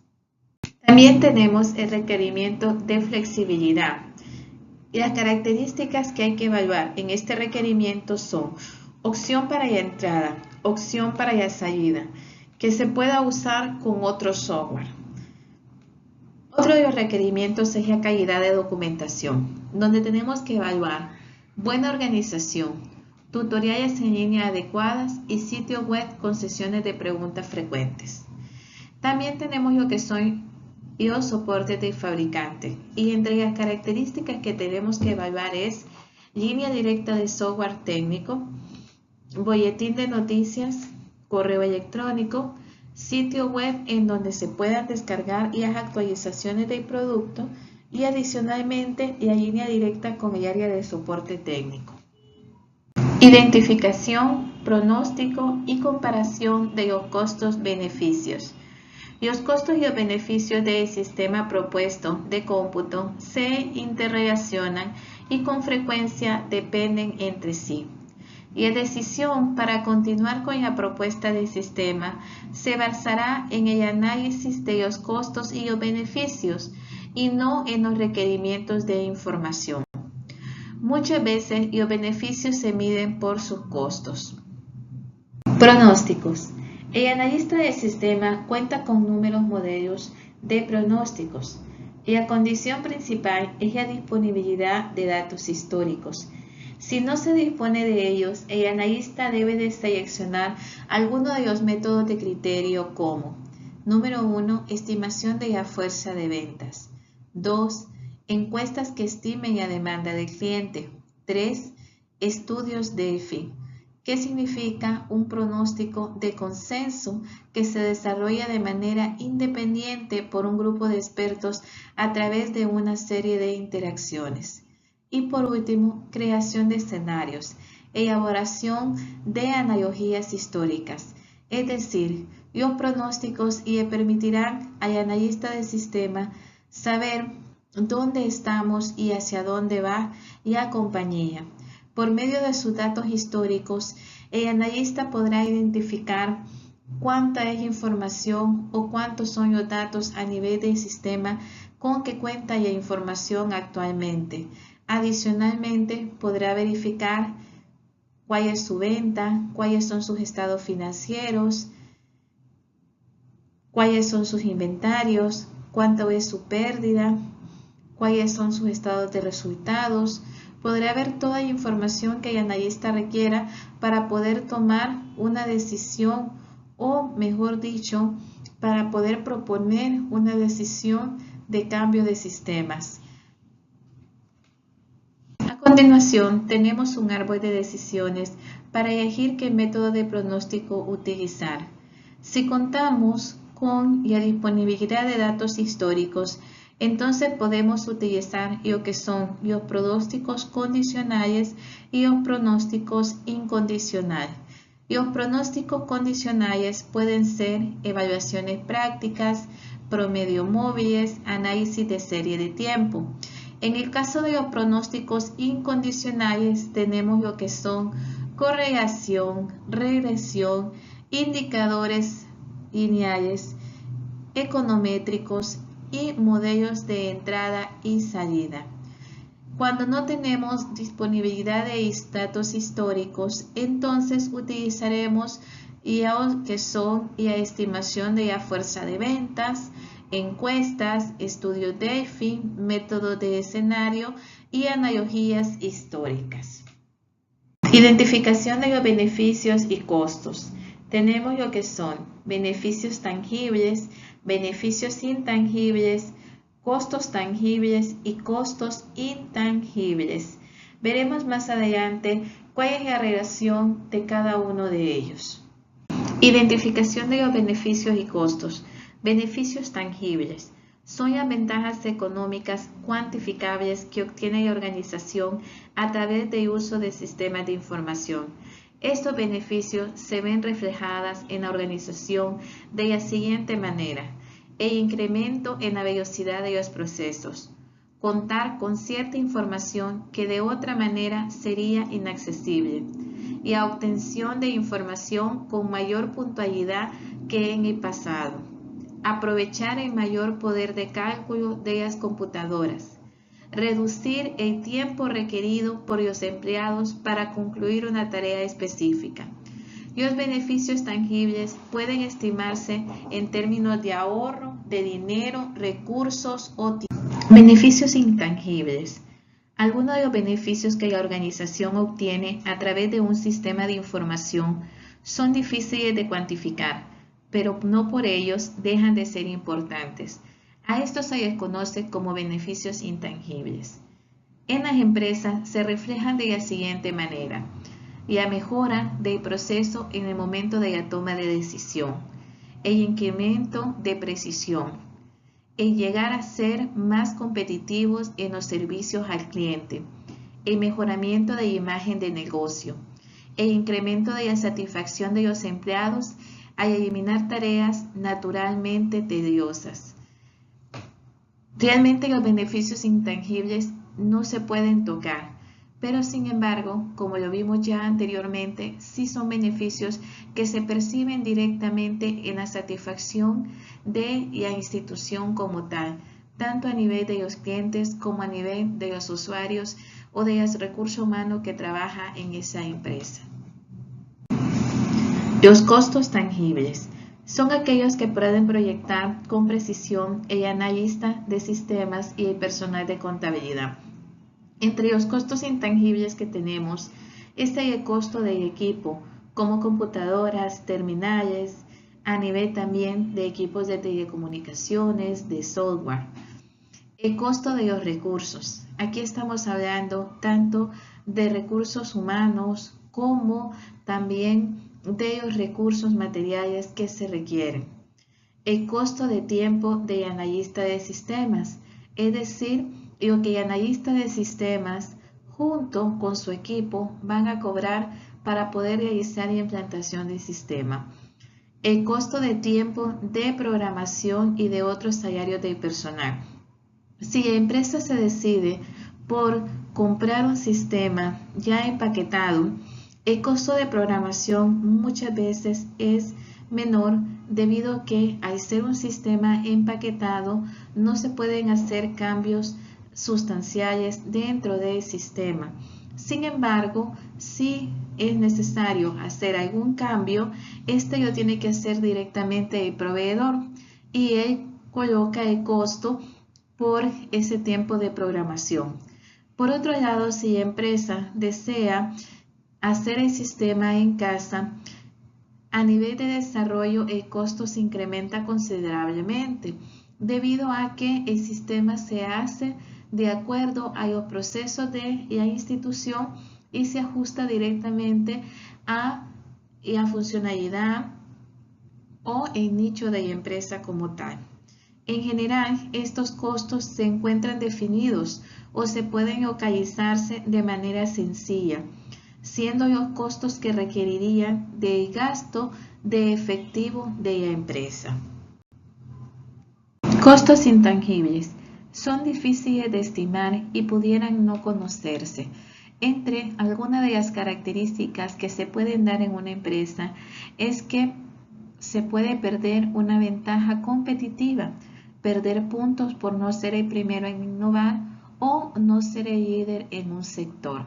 También tenemos el requerimiento de flexibilidad. Las características que hay que evaluar en este requerimiento son opción para la entrada, opción para la salida, que se pueda usar con otro software. Otro de los requerimientos es la calidad de documentación, donde tenemos que evaluar buena organización, tutoriales en línea adecuadas y sitio web con sesiones de preguntas frecuentes. También tenemos lo que son los soportes del fabricante, y entre las características que tenemos que evaluar es línea directa de software técnico, boletín de noticias, correo electrónico, sitio web en donde se puedan descargar las actualizaciones del producto y adicionalmente la línea directa con el área de soporte técnico. Identificación, pronóstico y comparación de los costos-beneficios. Los costos y los beneficios del sistema propuesto de cómputo se interrelacionan y con frecuencia dependen entre sí. La decisión para continuar con la propuesta del sistema se basará en el análisis de los costos y los beneficios y no en los requerimientos de información. Muchas veces los beneficios se miden por sus costos. Pronósticos. El analista del sistema cuenta con números modelos de pronósticos. La condición principal es la disponibilidad de datos históricos. Si no se dispone de ellos, el analista debe de seleccionar alguno de los métodos de criterio como: número 1, estimación de la fuerza de ventas. 2, encuestas que estimen la demanda del cliente. 3, estudios DEFI. ¿Qué significa? Un pronóstico de consenso que se desarrolla de manera independiente por un grupo de expertos a través de una serie de interacciones. Y por último, creación de escenarios, elaboración de analogías históricas, es decir, los pronósticos y le permitirán al analista del sistema saber dónde estamos y hacia dónde va la compañía. Por medio de sus datos históricos, el analista podrá identificar cuánta es información o cuántos son los datos a nivel del sistema con que cuenta la información actualmente. Adicionalmente, podrá verificar cuál es su venta, cuáles son sus estados financieros, cuáles son sus inventarios, cuánto es su pérdida, cuáles son sus estados de resultados. Podrá ver toda la información que el analista requiera para poder tomar una decisión, o mejor dicho, para poder proponer una decisión de cambio de sistemas. A continuación, tenemos un árbol de decisiones para elegir qué método de pronóstico utilizar. Si contamos con la disponibilidad de datos históricos, entonces podemos utilizar lo que son los pronósticos condicionales y los pronósticos incondicionales. Los pronósticos condicionales pueden ser evaluaciones prácticas, promedio móviles, análisis de serie de tiempo. En el caso de los pronósticos incondicionales tenemos lo que son correlación, regresión, indicadores lineales, econométricos y modelos de entrada y salida. Cuando no tenemos disponibilidad de datos históricos, entonces utilizaremos lo que son la estimación de la fuerza de ventas, encuestas, estudios DEFI, métodos de escenario y analogías históricas. Identificación de los beneficios y costos. Tenemos lo que son beneficios tangibles, beneficios intangibles, costos tangibles y costos intangibles. Veremos más adelante cuál es la relación de cada uno de ellos. Identificación de los beneficios y costos. Beneficios tangibles. Son las ventajas económicas cuantificables que obtiene la organización a través del uso de sistemas de información. Estos beneficios se ven reflejados en la organización de la siguiente manera: el incremento en la velocidad de los procesos, contar con cierta información que de otra manera sería inaccesible, y la obtención de información con mayor puntualidad que en el pasado, aprovechar el mayor poder de cálculo de las computadoras, reducir el tiempo requerido por los empleados para concluir una tarea específica. Los beneficios tangibles pueden estimarse en términos de ahorro, de dinero, recursos o tiempo. Beneficios intangibles. Algunos de los beneficios que la organización obtiene a través de un sistema de información son difíciles de cuantificar, pero no por ellos dejan de ser importantes. A estos se les conoce como beneficios intangibles. En las empresas se reflejan de la siguiente manera: la mejora del proceso en el momento de la toma de decisión, el incremento de precisión, el llegar a ser más competitivos en los servicios al cliente, el mejoramiento de la imagen de negocio, el incremento de la satisfacción de los empleados al eliminar tareas naturalmente tediosas. Realmente los beneficios intangibles no se pueden tocar, pero sin embargo, como lo vimos ya anteriormente, sí son beneficios que se perciben directamente en la satisfacción de la institución como tal, tanto a nivel de los clientes como a nivel de los usuarios o de los recursos humanos que trabaja en esa empresa. Los costos tangibles son aquellos que pueden proyectar con precisión el analista de sistemas y el personal de contabilidad. Entre los costos intangibles que tenemos está el costo del equipo, como computadoras, terminales, a nivel también de equipos de telecomunicaciones, de software. El costo de los recursos. Aquí estamos hablando tanto de recursos humanos como también de los recursos materiales que se requieren. El costo de tiempo del analista de sistemas, es decir, lo que el analista de sistemas junto con su equipo van a cobrar para poder realizar la implantación del sistema. El costo de tiempo de programación y de otros salarios del personal. Si la empresa se decide por comprar un sistema ya empaquetado, el costo de programación muchas veces es menor debido a que al ser un sistema empaquetado no se pueden hacer cambios sustanciales dentro del sistema. Sin embargo, si es necesario hacer algún cambio, este lo tiene que hacer directamente el proveedor y él coloca el costo por ese tiempo de programación. Por otro lado, si la empresa desea hacer el sistema en casa, a nivel de desarrollo el costo se incrementa considerablemente debido a que el sistema se hace de acuerdo a los procesos de la institución y se ajusta directamente a la funcionalidad o el nicho de la empresa como tal. En general, estos costos se encuentran definidos o se pueden localizarse de manera sencilla, siendo los costos que requerirían del gasto de efectivo de la empresa. Costos intangibles son difíciles de estimar y pudieran no conocerse. Entre algunas de las características que se pueden dar en una empresa es que se puede perder una ventaja competitiva, perder puntos por no ser el primero en innovar o no ser el líder en un sector.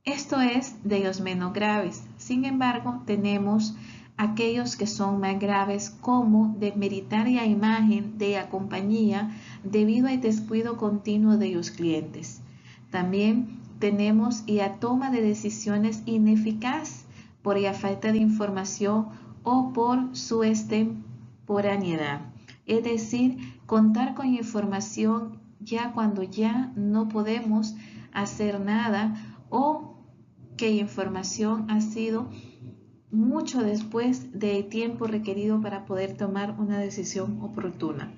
Esto es de los menos graves. Sin embargo, tenemos aquellos que son más graves, como desmeritar la imagen de la compañía debido al descuido continuo de los clientes. También tenemos la toma de decisiones ineficaz por la falta de información o por su extemporaneidad. Es decir, contar con información ya cuando ya no podemos hacer nada o que la información ha sido mucho después del tiempo requerido para poder tomar una decisión oportuna.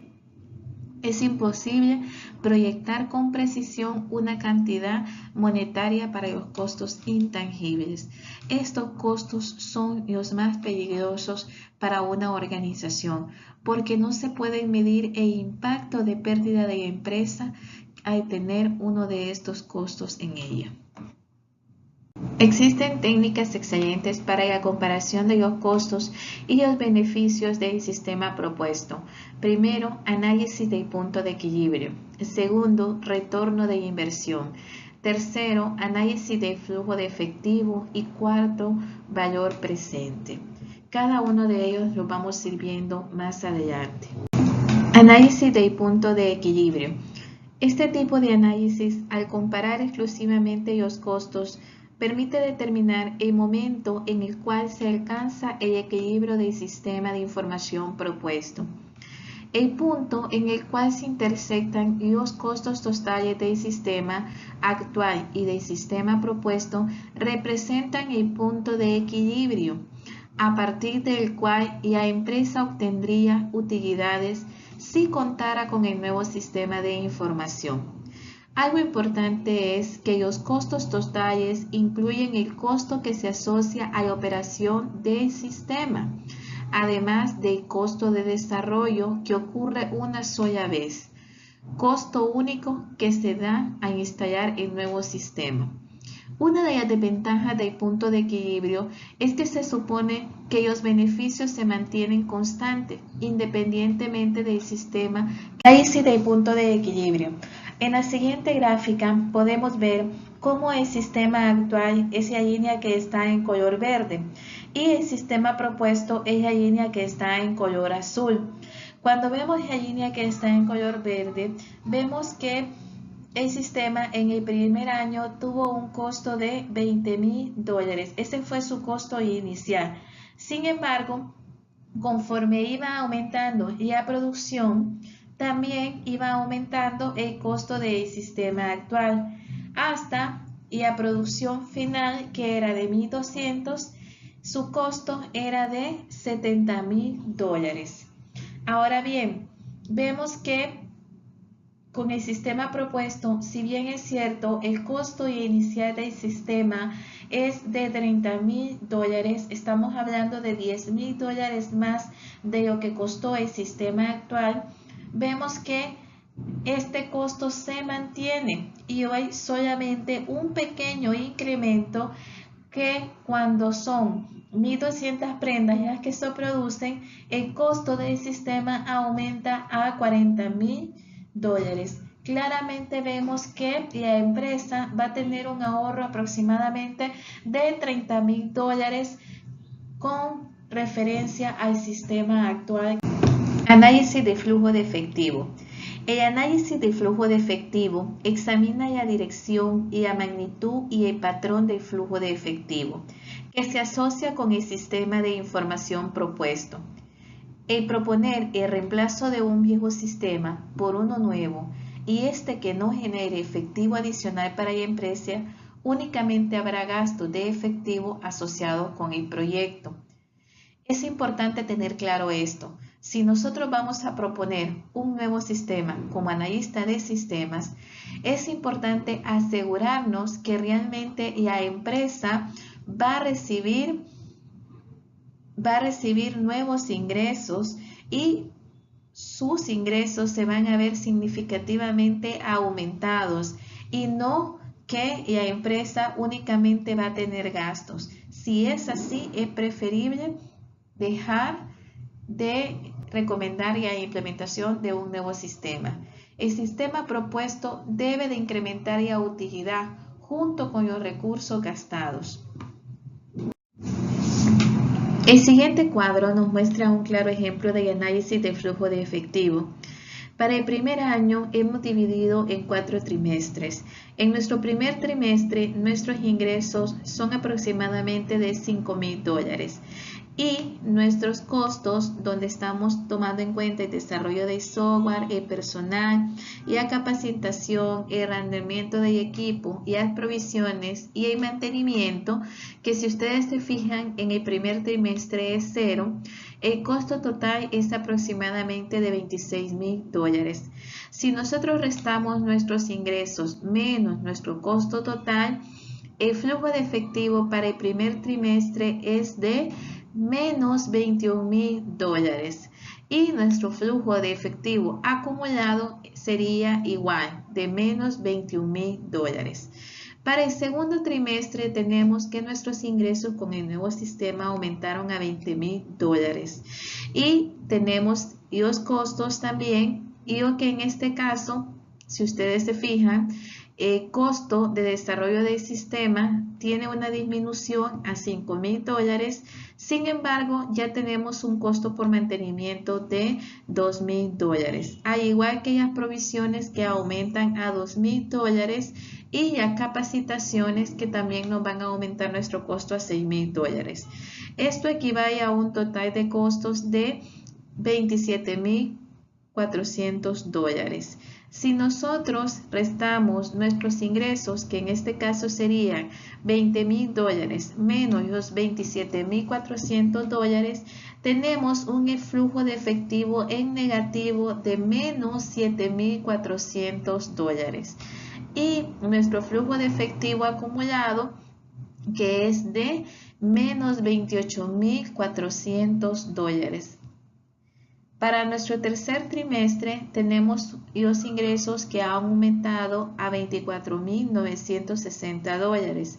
Es imposible proyectar con precisión una cantidad monetaria para los costos intangibles. Estos costos son los más peligrosos para una organización porque no se puede medir el impacto de pérdida de la empresa al tener uno de estos costos en ella. Existen técnicas excelentes para la comparación de los costos y los beneficios del sistema propuesto. Primero, análisis del punto de equilibrio. Segundo, retorno de inversión. Tercero, análisis del flujo de efectivo. Y cuarto, valor presente. Cada uno de ellos lo vamos a ir viendo más adelante. Análisis del punto de equilibrio. Este tipo de análisis, al comparar exclusivamente los costos, permite determinar el momento en el cual se alcanza el equilibrio del sistema de información propuesto. El punto en el cual se intersectan los costos totales del sistema actual y del sistema propuesto representan el punto de equilibrio, a partir del cual la empresa obtendría utilidades si contara con el nuevo sistema de información. Algo importante es que los costos totales incluyen el costo que se asocia a la operación del sistema, además del costo de desarrollo que ocurre una sola vez, costo único que se da al instalar el nuevo sistema. Una de las desventajas del punto de equilibrio es que se supone que los beneficios se mantienen constantes independientemente del sistema. Análisis del punto de equilibrio. En la siguiente gráfica podemos ver cómo el sistema actual es la línea que está en color verde y el sistema propuesto es la línea que está en color azul. Cuando vemos la línea que está en color verde, vemos que el sistema en el primer año tuvo un costo de $20,000. Ese fue su costo inicial. Sin embargo, conforme iba aumentando la producción, también iba aumentando el costo del sistema actual, hasta la producción final, que era de 1.200, su costo era de $70,000. Ahora bien, vemos que con el sistema propuesto, si bien es cierto, el costo inicial del sistema es de $30,000, estamos hablando de $10,000 más de lo que costó el sistema actual. Vemos que este costo se mantiene y hay solamente un pequeño incremento, que cuando son 1.200 prendas las que se producen, el costo del sistema aumenta a $40,000. Claramente vemos que la empresa va a tener un ahorro aproximadamente de $30,000 con referencia al sistema actual. Análisis de flujo de efectivo. El análisis de flujo de efectivo examina la dirección y la magnitud y el patrón del flujo de efectivo que se asocia con el sistema de información propuesto. El proponer el reemplazo de un viejo sistema por uno nuevo y que no genere efectivo adicional para la empresa, únicamente habrá gasto de efectivo asociado con el proyecto. Es importante tener claro esto. Si nosotros vamos a proponer un nuevo sistema como analista de sistemas, es importante asegurarnos que realmente la empresa va a recibir nuevos ingresos y sus ingresos se van a ver significativamente aumentados, y no que la empresa únicamente va a tener gastos. Si es así, es preferible dejar de recomendar la implementación de un nuevo sistema. El sistema propuesto debe de incrementar la utilidad junto con los recursos gastados. El siguiente cuadro nos muestra un claro ejemplo de análisis de flujo de efectivo. Para el primer año hemos dividido en 4 trimestres. En nuestro primer trimestre, nuestros ingresos son aproximadamente de $5,000 y nuestros costos, donde estamos tomando en cuenta el desarrollo del software, el personal, la capacitación, el rendimiento del equipo, y las provisiones y el mantenimiento, que si ustedes se fijan en el primer trimestre es 0, el costo total es aproximadamente de $26,000. Si nosotros restamos nuestros ingresos menos nuestro costo total, el flujo de efectivo para el primer trimestre es de menos $21,000 y nuestro flujo de efectivo acumulado sería igual, de menos $21,000. Para el segundo trimestre tenemos que nuestros ingresos con el nuevo sistema aumentaron a $20,000 y tenemos los costos también, y que en este caso, si ustedes se fijan, el costo de desarrollo del sistema tiene una disminución a $5,000. Sin embargo, ya tenemos un costo por mantenimiento de $2,000, al igual que las provisiones, que aumentan a $2,000, y las capacitaciones, que también nos van a aumentar nuestro costo a $6,000. Esto equivale a un total de costos de $27,400. Si nosotros restamos nuestros ingresos, que en este caso serían $20,000 menos los $27,400, tenemos un flujo de efectivo en negativo de menos $7,400. Y nuestro flujo de efectivo acumulado, que es de menos $28,400. Para nuestro tercer trimestre tenemos los ingresos que han aumentado a $24,960.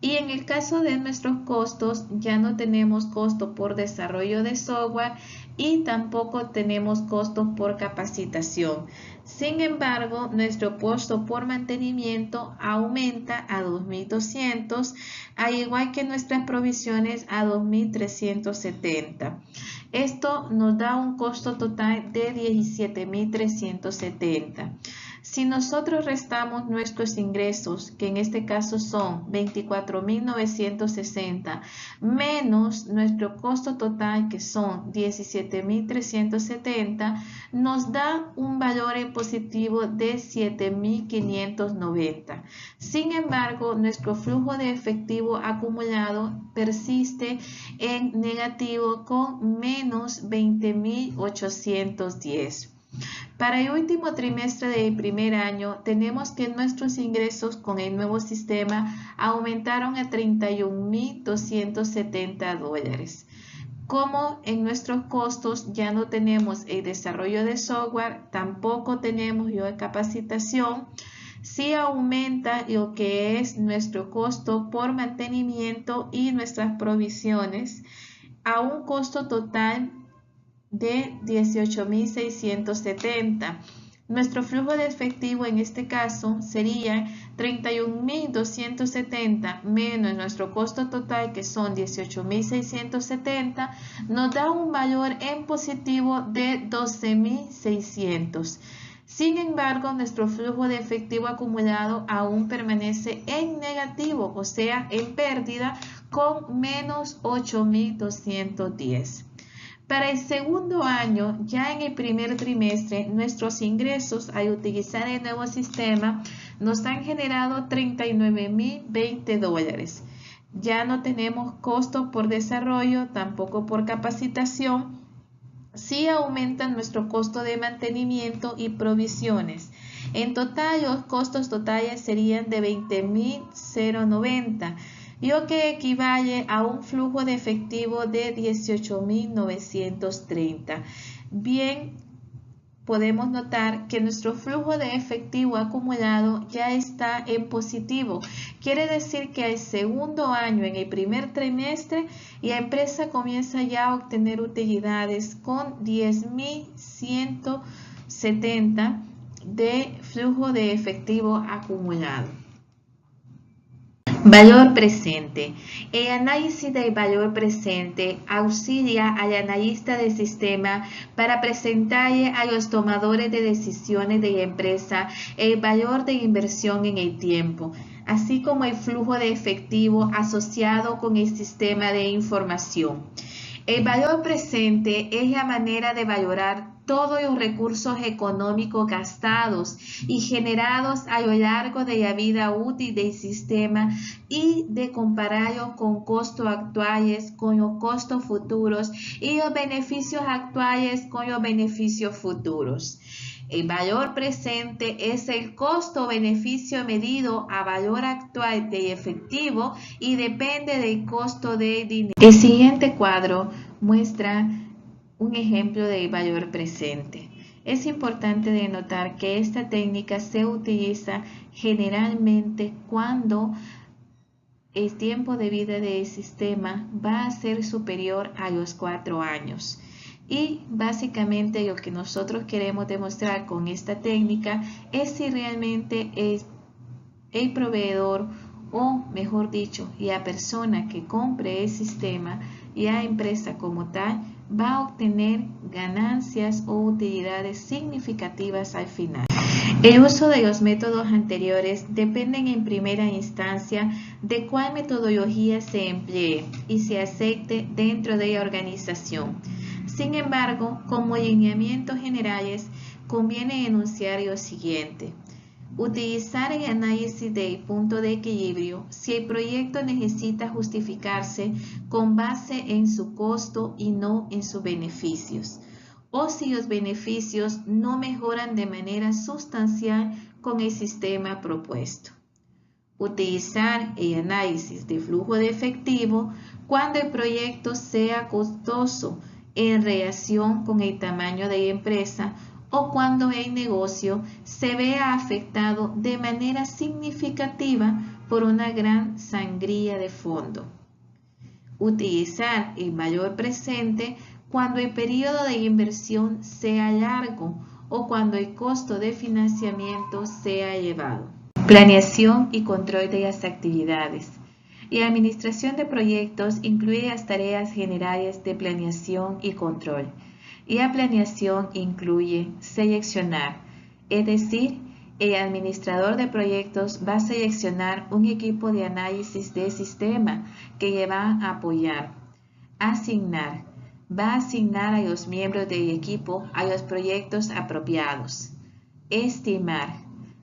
Y en el caso de nuestros costos, ya no tenemos costo por desarrollo de software y tampoco tenemos costos por capacitación. Sin embargo, nuestro costo por mantenimiento aumenta a $2,200, al igual que nuestras provisiones a $2,370. Esto nos da un costo total de $17,370. Si nosotros restamos nuestros ingresos, que en este caso son 24.960, menos nuestro costo total, que son 17.370, nos da un valor en positivo de 7.590. Sin embargo, nuestro flujo de efectivo acumulado persiste en negativo con menos 20.810. Para el último trimestre del primer año, tenemos que nuestros ingresos con el nuevo sistema aumentaron a $31.270. Como en nuestros costos ya no tenemos el desarrollo de software, tampoco tenemos capacitación, sí aumenta lo que es nuestro costo por mantenimiento y nuestras provisiones a un costo total de 18.670. Nuestro flujo de efectivo en este caso sería 31.270 menos nuestro costo total, que son 18.670, nos da un valor en positivo de 12.600. Sin embargo, nuestro flujo de efectivo acumulado aún permanece en negativo, o sea, en pérdida, con menos 8.210. Para el segundo año, ya en el primer trimestre, nuestros ingresos al utilizar el nuevo sistema nos han generado $39.020. Ya no tenemos costos por desarrollo, tampoco por capacitación. Sí aumenta nuestro costo de mantenimiento y provisiones. En total, los costos totales serían de $20.090. Lo que equivale a un flujo de efectivo de 18.930. Bien, podemos notar que nuestro flujo de efectivo acumulado ya está en positivo. Quiere decir que al segundo año, en el primer trimestre, la empresa comienza ya a obtener utilidades con 10.170 de flujo de efectivo acumulado. Valor presente. El análisis del valor presente auxilia al analista del sistema para presentarle a los tomadores de decisiones de la empresa el valor de inversión en el tiempo, así como el flujo de efectivo asociado con el sistema de información. El valor presente es la manera de valorar todos los recursos económicos gastados y generados a lo largo de la vida útil del sistema y de compararlos con costos actuales con los costos futuros y los beneficios actuales con los beneficios futuros. El valor presente es el costo-beneficio medido a valor actual de efectivo y depende del costo de dinero. El siguiente cuadro muestra un ejemplo de valor presente. Es importante denotar que esta técnica se utiliza generalmente cuando el tiempo de vida del sistema va a ser superior a los 4 años. Y básicamente lo que nosotros queremos demostrar con esta técnica es si realmente el proveedor, o mejor dicho, la persona que compre el sistema y la empresa como tal, va a obtener ganancias o utilidades significativas al final. El uso de los métodos anteriores dependen en primera instancia de cuál metodología se emplee y se acepte dentro de la organización. Sin embargo, como lineamientos generales, conviene enunciar lo siguiente. Utilizar el análisis del punto de equilibrio si el proyecto necesita justificarse con base en su costo y no en sus beneficios, o si los beneficios no mejoran de manera sustancial con el sistema propuesto. Utilizar el análisis de flujo de efectivo cuando el proyecto sea costoso en relación con el tamaño de la empresa o cuando el negocio se vea afectado de manera significativa por una gran sangría de fondo. Utilizar el valor presente cuando el periodo de inversión sea largo o cuando el costo de financiamiento sea elevado. Planeación y control de las actividades. La administración de proyectos incluye las tareas generales de planeación y control. La planeación incluye seleccionar, es decir, El administrador de proyectos va a seleccionar un equipo de análisis de sistema que le va a apoyar. Asignar. Va a asignar a los miembros del equipo a los proyectos apropiados. Estimar.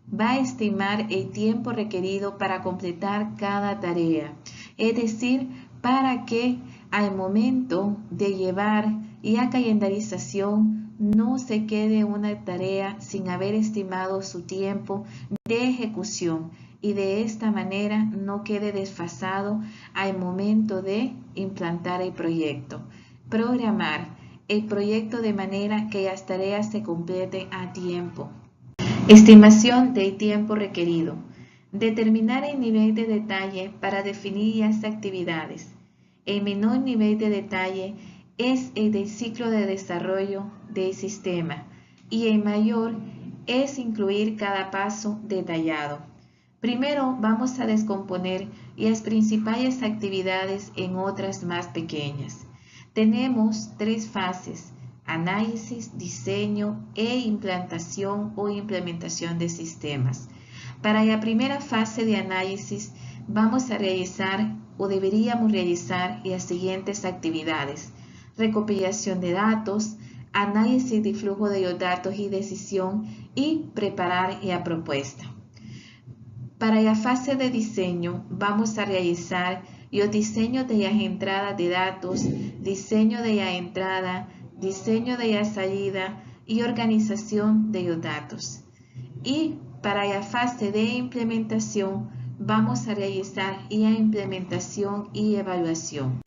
Va a estimar el tiempo requerido para completar cada tarea, es decir, para que al momento de llevar la calendarización no se quede una tarea sin haber estimado su tiempo de ejecución y de esta manera no quede desfasado al momento de implantar el proyecto. Programar el proyecto de manera que las tareas se completen a tiempo. Estimación del tiempo requerido. Determinar el nivel de detalle para definir las actividades. El menor nivel de detalle es el del ciclo de desarrollo del sistema y el mayor es incluir cada paso detallado. Primero vamos a descomponer las principales actividades en otras más pequeñas. Tenemos tres fases: análisis, diseño e implantación o implementación de sistemas. Para la primera fase de análisis vamos a realizar o deberíamos realizar las siguientes actividades: recopilación de datos, análisis de flujo de los datos y decisión y preparar la propuesta. Para la fase de diseño vamos a realizar los diseños de las entradas de datos, diseño de la entrada, diseño de la salida y organización de los datos. Y para la fase de implementación vamos a realizar la implementación y evaluación.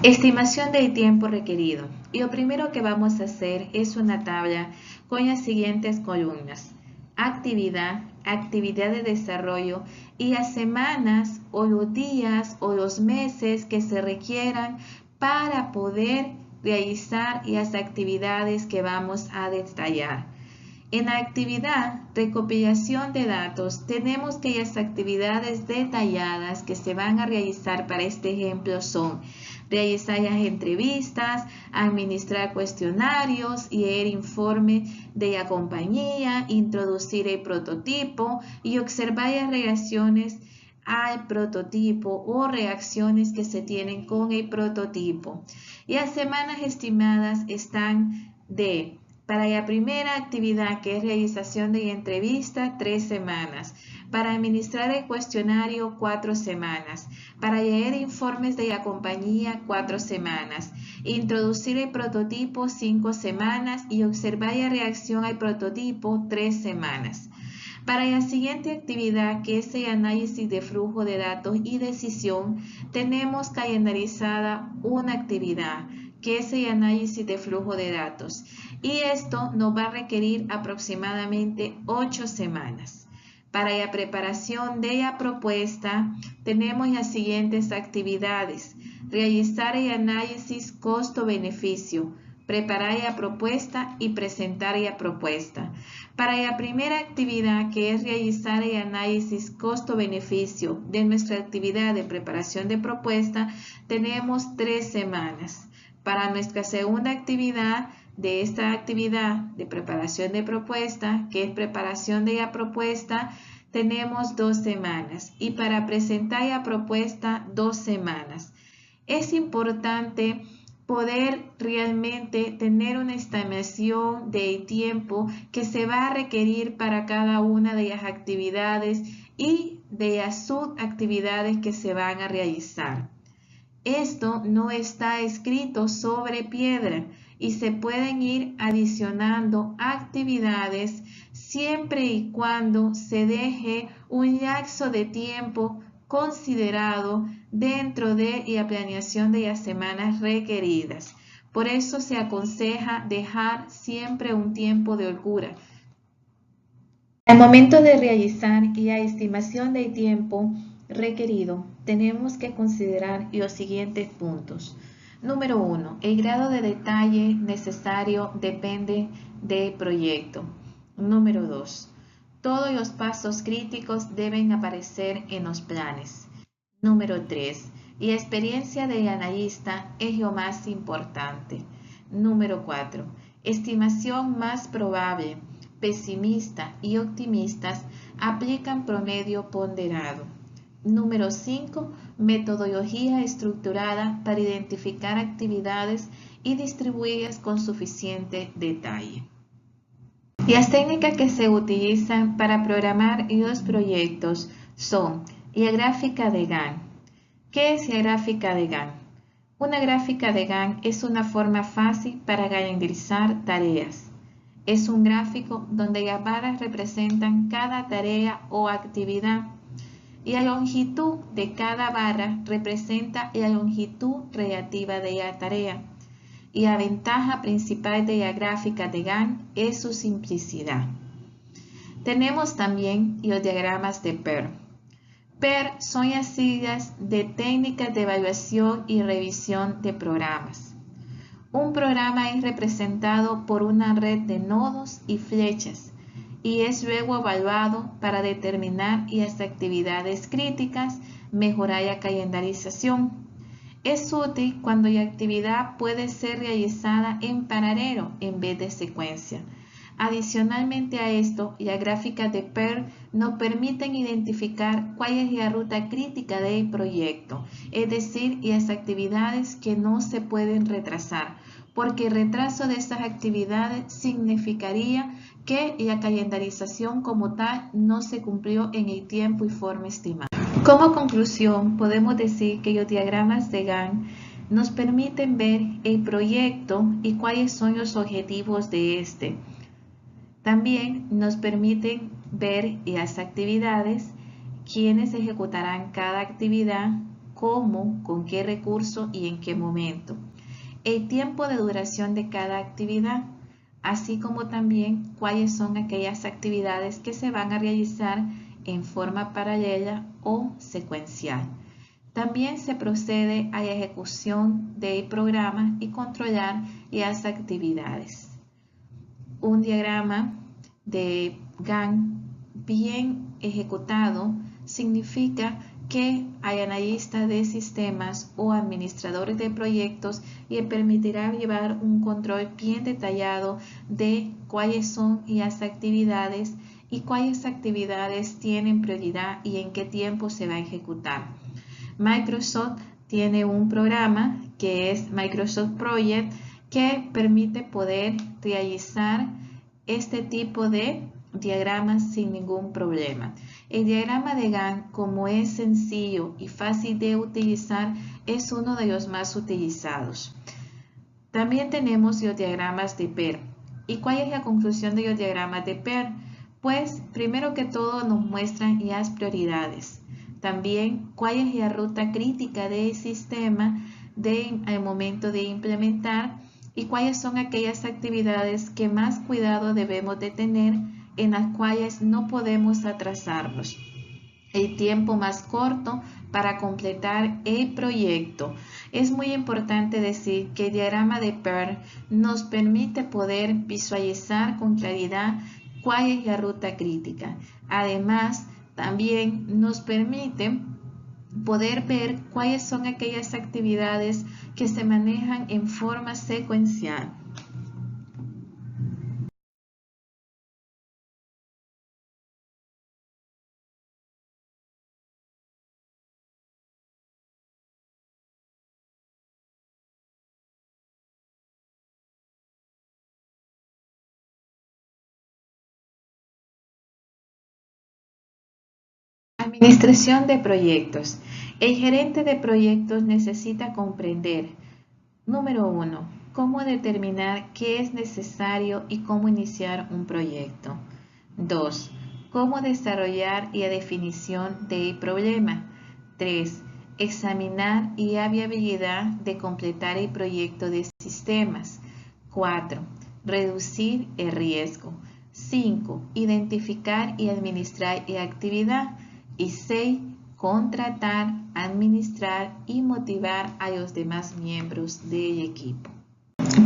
Estimación del tiempo requerido. Lo primero que vamos a hacer es una tabla con las siguientes columnas: actividad, actividad de desarrollo y las semanas o los días o los meses que se requieran para poder realizar las actividades que vamos a detallar. En la actividad recopilación de datos tenemos que las actividades detalladas que se van a realizar para este ejemplo son realizar las entrevistas, administrar cuestionarios, leer informe de la compañía, introducir el prototipo y observar las reacciones al prototipo o reacciones que se tienen con el prototipo. Las semanas estimadas están de: para la primera actividad, que es realización de la entrevista, 3 semanas. Para administrar el cuestionario, 4 semanas. Para leer informes de la compañía, 4 semanas. Introducir el prototipo, 5 semanas. Y observar la reacción al prototipo, 3 semanas. Para la siguiente actividad, que es el análisis de flujo de datos y decisión, tenemos calendarizada una actividad, que es el análisis de flujo de datos. Y esto nos va a requerir aproximadamente 8 semanas. Para la preparación de la propuesta, tenemos las siguientes actividades: realizar el análisis costo-beneficio, preparar la propuesta y presentar la propuesta. Para la primera actividad, que es realizar el análisis costo-beneficio de nuestra actividad de preparación de propuesta, tenemos 3 semanas. Para nuestra segunda actividad, de esta actividad de preparación de propuesta, que es preparación de la propuesta, tenemos 2 semanas. Y para presentar la propuesta, 2 semanas. Es importante poder realmente tener una estimación del tiempo que se va a requerir para cada una de las actividades y de las subactividades que se van a realizar. Esto no está escrito sobre piedra y se pueden ir adicionando actividades siempre y cuando se deje un lapso de tiempo considerado dentro de la planeación de las semanas requeridas. Por eso se aconseja dejar siempre un tiempo de holgura. Al momento de realizar la estimación del tiempo requerido, tenemos que considerar los siguientes puntos. Número 1. El grado de detalle necesario depende del proyecto. Número 2. Todos los pasos críticos deben aparecer en los planes. Número 3. La experiencia del analista es lo más importante. Número 4. Estimación más probable. pesimista y optimistas aplican promedio ponderado. Número 5. Metodología estructurada para identificar actividades y distribuirlas con suficiente detalle. Las técnicas que se utilizan para programar los proyectos son la gráfica de Gantt. ¿Qué es la gráfica de Gantt? Una gráfica de Gantt es una forma fácil para calendarizar tareas. Es un gráfico donde las barras representan cada tarea o actividad y la longitud de cada barra representa la longitud relativa de la tarea. Y la ventaja principal de la gráfica de Gantt es su simplicidad. Tenemos también los diagramas de PER. PER son las siglas de técnicas de evaluación y revisión de programas. Un programa es representado por una red de nodos y flechas y es luego evaluado para determinar las actividades críticas, mejorar la calendarización. Es útil cuando la actividad puede ser realizada en paralelo en vez de secuencia. Adicionalmente a esto, las gráficas de PER nos permiten identificar cuál es la ruta crítica del proyecto, es decir, las actividades que no se pueden retrasar, porque el retraso de estas actividades significaría que la calendarización como tal no se cumplió en el tiempo y forma estimada. Como conclusión, podemos decir que los diagramas de Gantt nos permiten ver el proyecto y cuáles son los objetivos de este. También nos permiten ver las actividades, quiénes ejecutarán cada actividad, cómo, con qué recurso y en qué momento. El tiempo de duración de cada actividad, así como también cuáles son aquellas actividades que se van a realizar en forma paralela o secuencial. También se procede a la ejecución del programa y controlar las actividades. Un diagrama de Gantt bien ejecutado significa que al analista de sistemas o administradores de proyectos le permitirá llevar un control bien detallado de cuáles son las actividades y cuáles actividades tienen prioridad y en qué tiempo se va a ejecutar. Microsoft tiene un programa que es Microsoft Project que permite poder realizar este tipo de diagramas sin ningún problema. El diagrama de Gantt, como es sencillo y fácil de utilizar, es uno de los más utilizados. También tenemos los diagramas de PER. ¿Y cuál es la conclusión de los diagramas de PER? Pues, primero que todo, nos muestran las prioridades. También, cuál es la ruta crítica del sistema al momento de implementar y cuáles son aquellas actividades que más cuidado debemos de tener, en las cuales no podemos atrasarnos. El tiempo más corto para completar el proyecto. Es muy importante decir que el diagrama de PER nos permite poder visualizar con claridad cuál es la ruta crítica. Además, también nos permite poder ver cuáles son aquellas actividades que se manejan en forma secuencial. Administración de proyectos. El gerente de proyectos necesita comprender, número 1, cómo determinar qué es necesario y cómo iniciar un proyecto. 2, cómo desarrollar la definición del problema. 3, examinar la viabilidad de completar el proyecto de sistemas. 4, reducir el riesgo. 5, identificar y administrar la actividad. Y 6, contratar, administrar y motivar a los demás miembros del equipo.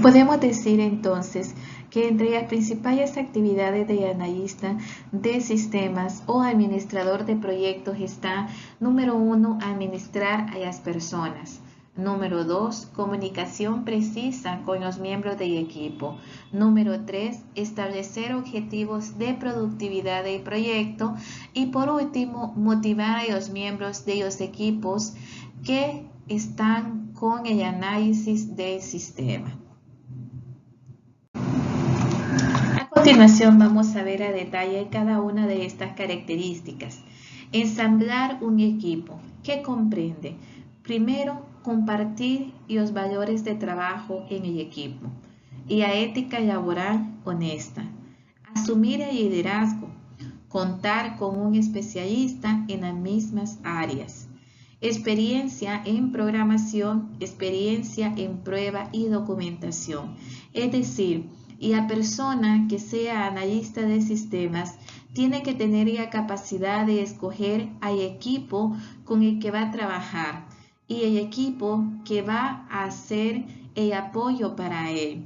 Podemos decir entonces que entre las principales actividades del analista de sistemas o administrador de proyectos está, número 1, administrar a las personas. Número 2, comunicación precisa con los miembros del equipo. Número 3, establecer objetivos de productividad del proyecto. Y por último, motivar a los miembros de los equipos que están con el análisis del sistema. A continuación vamos a ver a detalle cada una de estas características. Ensamblar un equipo. ¿Qué comprende? Primero, compartir los valores de trabajo en el equipo y la ética laboral honesta. Asumir el liderazgo. Contar con un especialista en las mismas áreas. Experiencia en programación, experiencia en prueba y documentación. Es decir, la persona que sea analista de sistemas tiene que tener la capacidad de escoger al equipo con el que va a trabajar y el equipo que va a hacer el apoyo para él.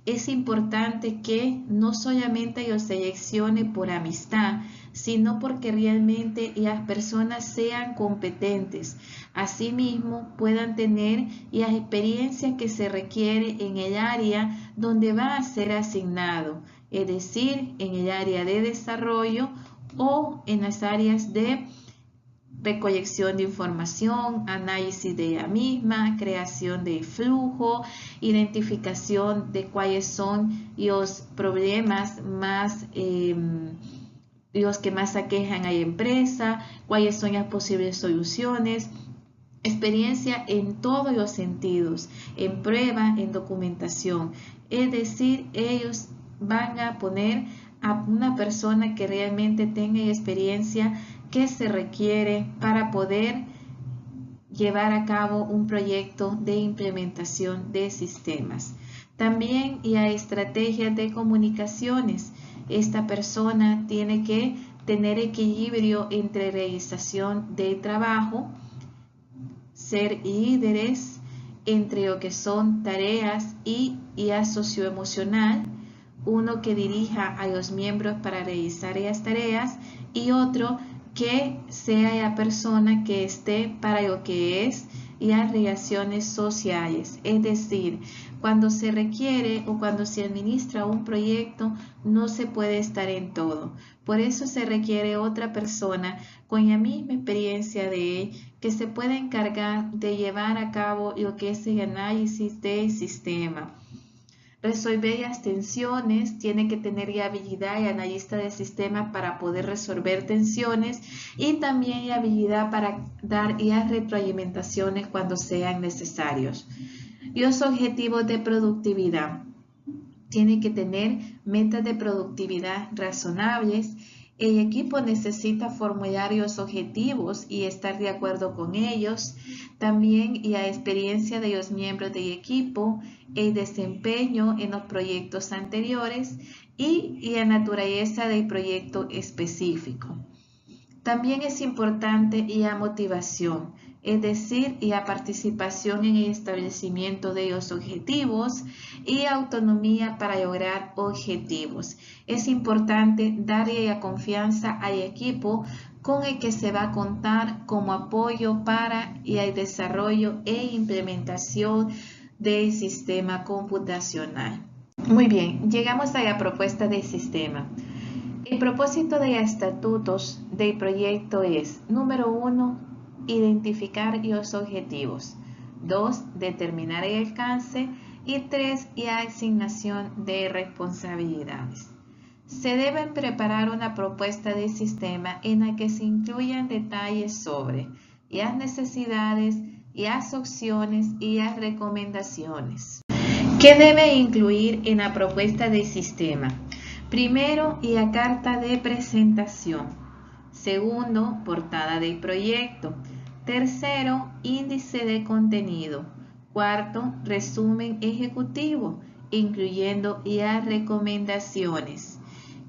Es importante que no solamente lo seleccione por amistad, sino porque realmente las personas sean competentes. Asimismo, puedan tener las experiencias que se requiere en el área donde va a ser asignado, es decir, en el área de desarrollo o en las áreas de recolección de información, análisis de la misma, creación de flujo, identificación de cuáles son los problemas más los que más aquejan a la empresa, cuáles son las posibles soluciones, experiencia en todos los sentidos, en prueba, en documentación. Es decir, ellos van a poner a una persona que realmente tenga experiencia que se requiere para poder llevar a cabo un proyecto de implementación de sistemas. También hay estrategias de comunicaciones. Esta persona tiene que tener equilibrio entre realización del trabajo, ser líderes entre lo que son tareas y socioemocional, uno que dirija a los miembros para realizar esas tareas y otro que sea la persona que esté para lo que es las relaciones sociales. Es decir, cuando se requiere o cuando se administra un proyecto, no se puede estar en todo. Por eso se requiere otra persona con la misma experiencia de él que se pueda encargar de llevar a cabo lo que es el análisis del sistema. Resolver las tensiones, tiene que tener la habilidad el analista de sistemas para poder resolver tensiones y también la habilidad para dar las retroalimentaciones cuando sean necesarios. Los objetivos de productividad. Tiene que tener metas de productividad razonables. El equipo necesita formular los objetivos y estar de acuerdo con ellos. También la experiencia de los miembros del equipo, el desempeño en los proyectos anteriores y la naturaleza del proyecto específico. También es importante la motivación, es decir, la participación en el establecimiento de los objetivos y autonomía para lograr objetivos. Es importante darle la confianza al equipo con el que se va a contar como apoyo para el desarrollo e implementación del sistema computacional. Muy bien, llegamos a la propuesta del sistema. El propósito de los estatutos del proyecto es, número 1, identificar los objetivos, 2, determinar el alcance y 3, la asignación de responsabilidades. Se debe preparar una propuesta de sistema en la que se incluyan detalles sobre las necesidades, las opciones y las recomendaciones. ¿Qué debe incluir en la propuesta de sistema? Primero, la carta de presentación. Segundo, portada del proyecto. Tercero, índice de contenido. Cuarto, resumen ejecutivo, incluyendo las recomendaciones.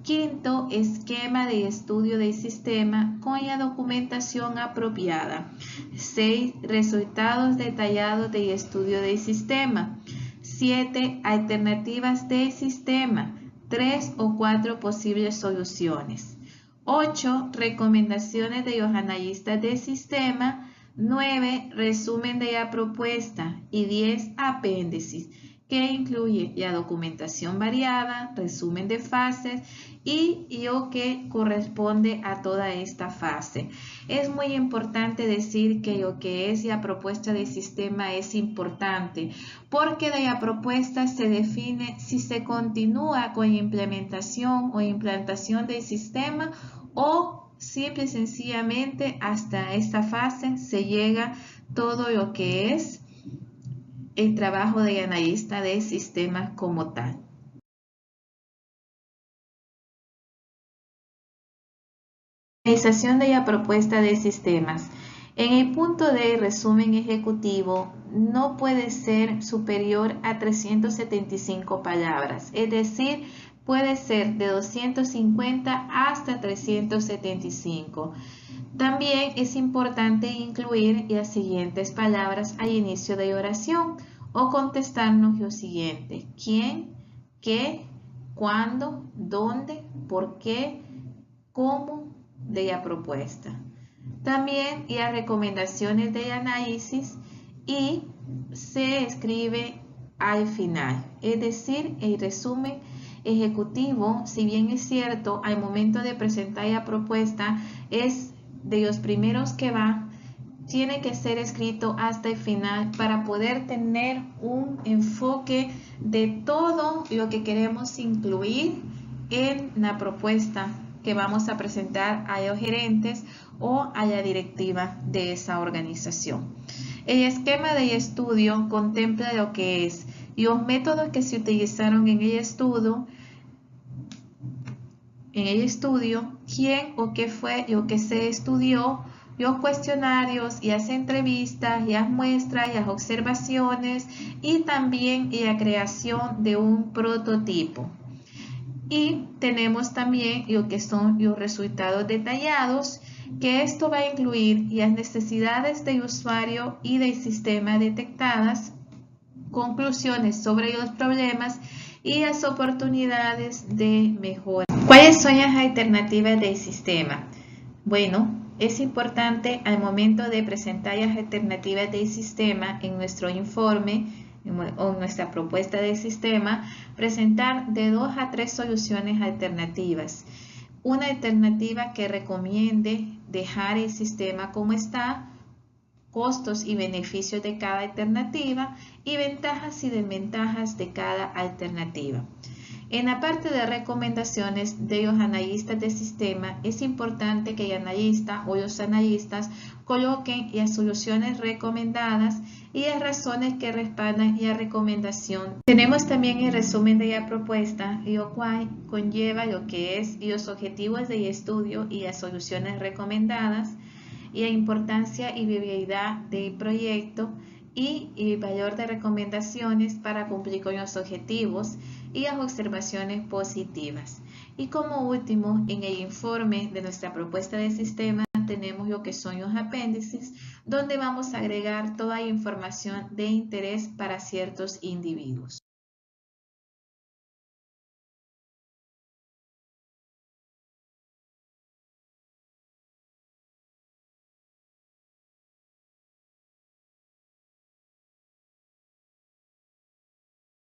Quinto, esquema de estudio del sistema con la documentación apropiada. 6, resultados detallados del estudio del sistema. 7, alternativas del sistema. 3 o 4 posibles soluciones. 8. Recomendaciones de los analistas del sistema. 9, resumen de la propuesta. Y 10, apéndices, que incluye la documentación variada, resumen de fases y lo que corresponde a toda esta fase. Es muy importante decir que lo que es la propuesta de sistema es importante, porque de la propuesta se define si se continúa con implementación o implantación del sistema o simple y sencillamente hasta esta fase se llega todo lo que es el trabajo de analista de sistemas como tal. Realización de la propuesta de sistemas. En el punto de resumen ejecutivo no puede ser superior a 375 palabras, es decir, puede ser de 250 hasta 375. También es importante incluir las siguientes palabras al inicio de oración o contestarnos lo siguiente: quién, qué, cuándo, dónde, por qué, cómo de la propuesta. También las recomendaciones de análisis y se escribe al final, es decir, el resumen ejecutivo, si bien es cierto, al momento de presentar la propuesta es de los primeros que va, tiene que ser escrito hasta el final para poder tener un enfoque de todo lo que queremos incluir en la propuesta que vamos a presentar a los gerentes o a la directiva de esa organización. El esquema de estudio contempla lo que es los métodos que se utilizaron en el estudio, quién o qué fue lo que se estudió, los cuestionarios, las entrevistas, las muestras, las observaciones y también la creación de un prototipo. Y tenemos también lo que son los resultados detallados, que esto va a incluir las necesidades del usuario y del sistema detectadas, conclusiones sobre los problemas y las oportunidades de mejora. ¿Cuáles son las alternativas del sistema? Bueno, es importante al momento de presentar las alternativas del sistema en nuestro informe o nuestra propuesta de sistema, presentar de 2 a 3 soluciones alternativas. Una alternativa que recomiende dejar el sistema como está, costos y beneficios de cada alternativa y ventajas y desventajas de cada alternativa. En la parte de recomendaciones de los analistas de sistema, es importante que el analista o los analistas coloquen las soluciones recomendadas y las razones que respaldan la recomendación. Tenemos también el resumen de la propuesta, lo cual conlleva lo que es los objetivos del estudio y las soluciones recomendadas, y la importancia y viabilidad del proyecto y el valor de recomendaciones para cumplir con los objetivos y las observaciones positivas. Y como último, en el informe de nuestra propuesta de sistema tenemos lo que son los apéndices, donde vamos a agregar toda la información de interés para ciertos individuos.